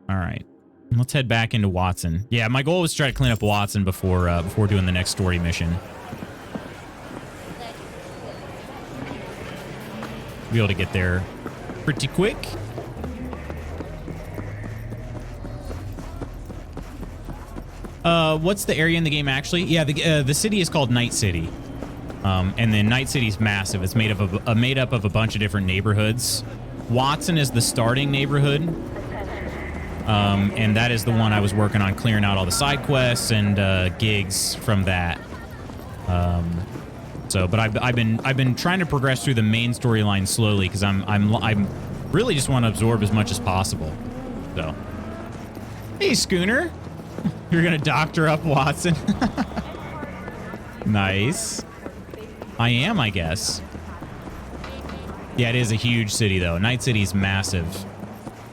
All right. Let's head back into Watson. Yeah, my goal was to try to clean up Watson before doing the next story mission. Be able to get there pretty quick. What's the area in the game actually? Yeah, the city is called Night City, and then Night City's massive. It's made up of a bunch of different neighborhoods. Watson is the starting neighborhood, and that is the one I was working on clearing out all the side quests and gigs from that. But I've been trying to progress through the main storyline slowly because I'm really just want to absorb as much as possible. So, hey Schooner, you're gonna doctor up Watson. Nice. I am, I guess. Yeah, it is a huge city though. Night City's massive.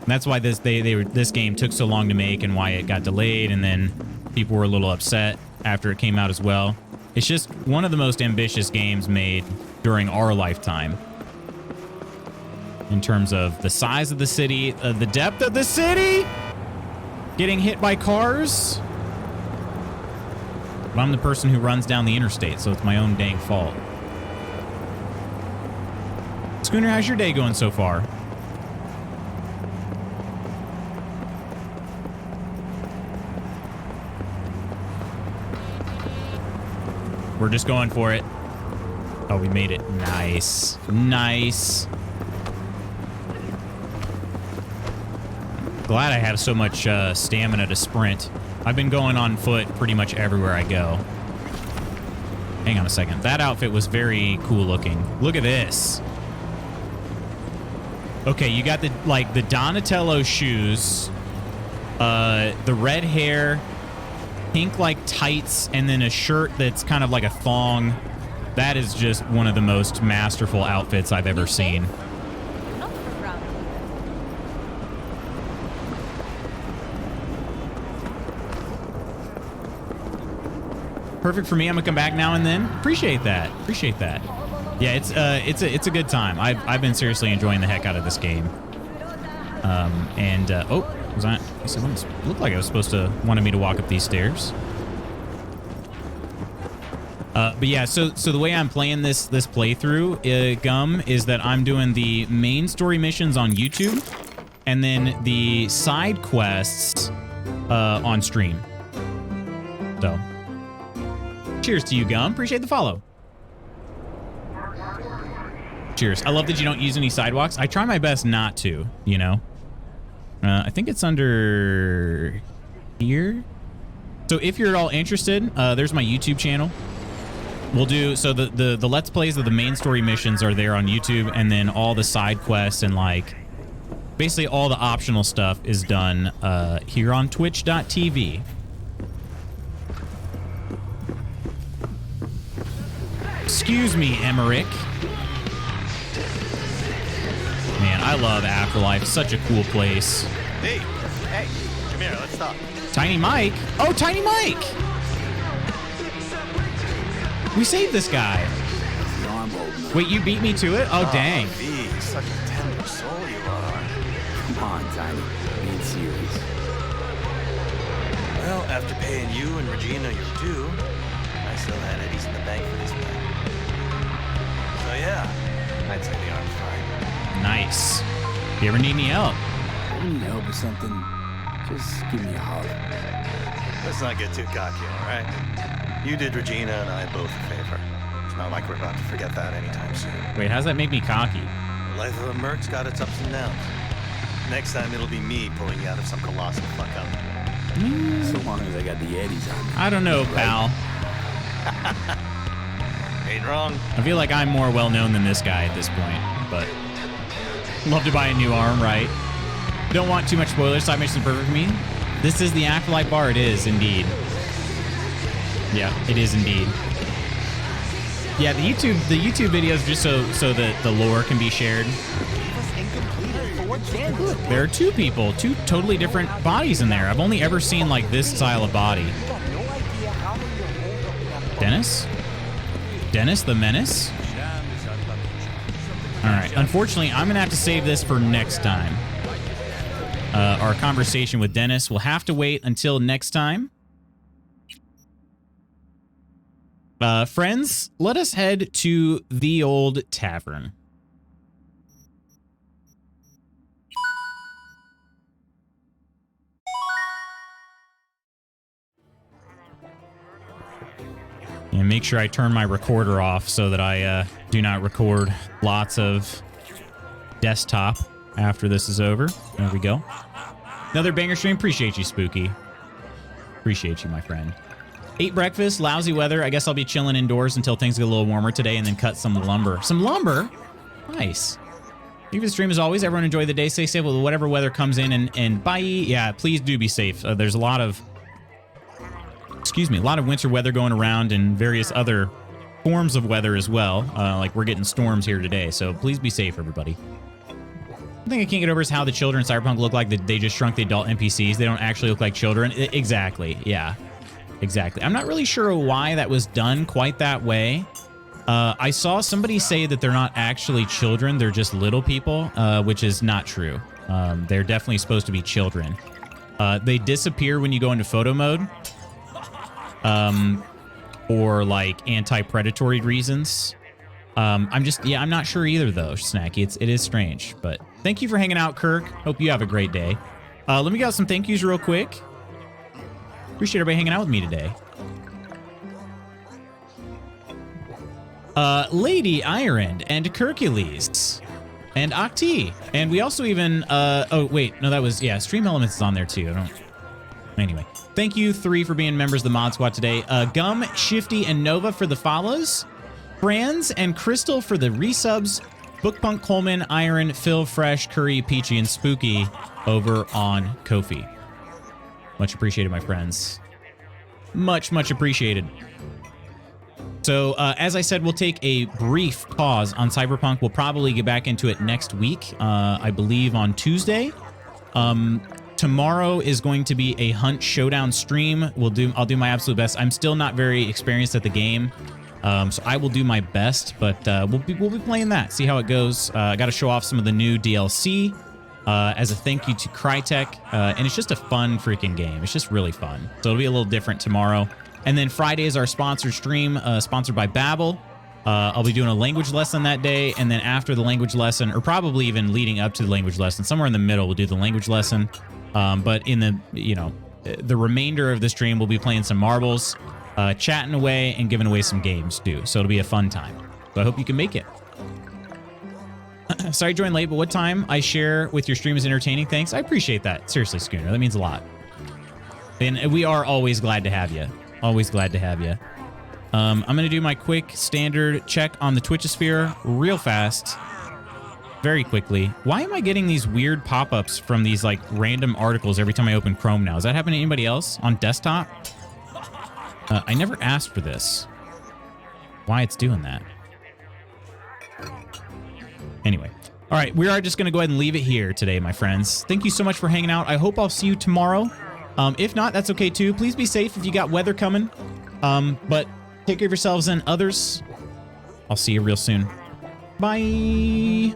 That's why this game took so long to make and why it got delayed, and then people were a little upset after it came out as well. It's just one of the most ambitious games made during our lifetime. In terms of the size of the city, the depth of the city, getting hit by cars. But I'm the person who runs down the interstate, so it's my own dang fault. Schooner, how's your day going so far? We're just going for it. Oh, we made it. Nice. Nice. Glad I have so much stamina to sprint. I've been going on foot pretty much everywhere I go. Hang on a second. That outfit was very cool looking. Look at this. Okay, you got the Donatello shoes, the red hair, pink like tights, and then a shirt that's kind of like a thong. That is just one of the most masterful outfits I've ever seen. perfect for me. I'm gonna come back now and then. Appreciate that. Appreciate that. Yeah, it's a good time. I've been seriously enjoying the heck out of this game. Oh, was I? It looked like I was supposed to wanted me to walk up these stairs. But yeah, so the way I'm playing this playthrough, Gum, is that I'm doing the main story missions on YouTube, and then the side quests on stream. So, cheers to you, Gum. Appreciate the follow. Cheers. I love that you don't use any sidewalks. I try my best not to, you know. I think it's under here. So if you're at all interested, there's my YouTube channel. We'll do, so the Let's Plays of the main story missions are there on YouTube, and then all the side quests and like basically all the optional stuff is done here on twitch.tv. Excuse me, Emmerich. Man, I love Afterlife. Such a cool place. Hey, come here, let's talk. Tiny Mike. Oh, Tiny Mike. We saved this guy. Wait, you beat me to it? Oh, dang. V, such a tender soul you are. Come on, Tiny. Being serious. Well, after paying you and Regina your due, I still had Eddie's in the bank for this man. So yeah, I'd say the arm's fine. Nice. If you ever need any help? If you need help with something, just give me a holler. Let's not get too cocky, all right? You did Regina and I both a favor. It's not like we're about to forget that anytime soon. Wait, how's that make me cocky? The life of a merc's got its ups and downs. Next time it'll be me pulling you out of some colossal fuck up. So long as I got the Eddies on me. I don't know, pal. Ain't wrong. I feel like I'm more well-known than this guy at this point, but love to buy a new arm, right? Don't want too much spoilers. Side missions perfect for me. This is the Afterlife bar. It is indeed. Yeah, it is indeed. Yeah, the YouTube videos just so that the lore can be shared. There are two people, two totally different bodies in there. I've only ever seen like this style of body. Dennis? Dennis the Menace? All right. Unfortunately, I'm going to have to save this for next time. Our conversation with Dennis will have to wait until next time. Friends, let us head to the old tavern. And make sure I turn my recorder off so that I do not record lots of desktop after this is over. There we go. Another banger stream. Appreciate you, Spooky. Appreciate you, my friend. Ate breakfast, lousy weather. I guess I'll be chilling indoors until things get a little warmer today and then cut some lumber. Some lumber? Nice. Thank you for the stream as always. Everyone enjoy the day. Stay safe with whatever weather comes in and bye. Yeah, please do be safe. There's a lot of... Excuse me, a lot of winter weather going around and various other forms of weather as well. Like we're getting storms here today, so please be safe, everybody. The thing I can't get over is how the children in Cyberpunk look like they just shrunk the adult NPCs. They don't actually look like children. Exactly, yeah. Exactly. I'm not really sure why that was done quite that way. I saw somebody say that they're not actually children, they're just little people, which is not true. They're definitely supposed to be children. They disappear when you go into photo mode. Or like anti-predatory reasons. I'm not sure either though, Snacky. It is strange, but thank you for hanging out, Kirk. Hope you have a great day. Let me get out some thank yous real quick. Appreciate everybody hanging out with me today. Lady Iron and Hercules and Octi. And we also even, oh wait, no, that was, yeah, Stream Elements is on there too. Anyway, thank you 3 for being members of the Mod Squad today. Gum, Shifty, and Nova for the follows. Franz and Crystal for the resubs. Bookpunk, Coleman, Iron, Phil, Fresh, Curry, Peachy, and Spooky over on Ko-fi. Much appreciated, my friends. Much, much appreciated. So, as I said, we'll take a brief pause on Cyberpunk. We'll probably get back into it next week, I believe on Tuesday. Tomorrow is going to be a Hunt Showdown stream. I'll do my absolute best. I'm still not very experienced at the game, so I will do my best. But we'll be playing that. See how it goes. I got to show off some of the new DLC as a thank you to Crytek, and it's just a fun freaking game. It's just really fun. So it'll be a little different tomorrow. And then Friday is our sponsored stream, sponsored by Babbel. I'll be doing a language lesson that day, and then after the language lesson, or probably even leading up to the language lesson, somewhere in the middle, we'll do the language lesson. But in the, the remainder of the stream, we'll be playing some marbles, chatting away, and giving away some games too. So it'll be a fun time. So I hope you can make it. Sorry I joined late, but what time I share with your stream is entertaining. Thanks. I appreciate that. Seriously, Schooner. That means a lot. And we are always glad to have you. Always glad to have you. I'm going to do my quick standard check on the Twitchosphere real fast. Very quickly. Why am I getting these weird pop-ups from these like random articles every time I open Chrome now? Does that happen to anybody else on desktop? I never asked for this. Why it's doing that? Anyway. All right, we are just going to go ahead and leave it here today, my friends. Thank you so much for hanging out. I hope I'll see you tomorrow. If not, that's okay too. Please be safe if you got weather coming. But take care of yourselves and others. I'll see you real soon. Bye.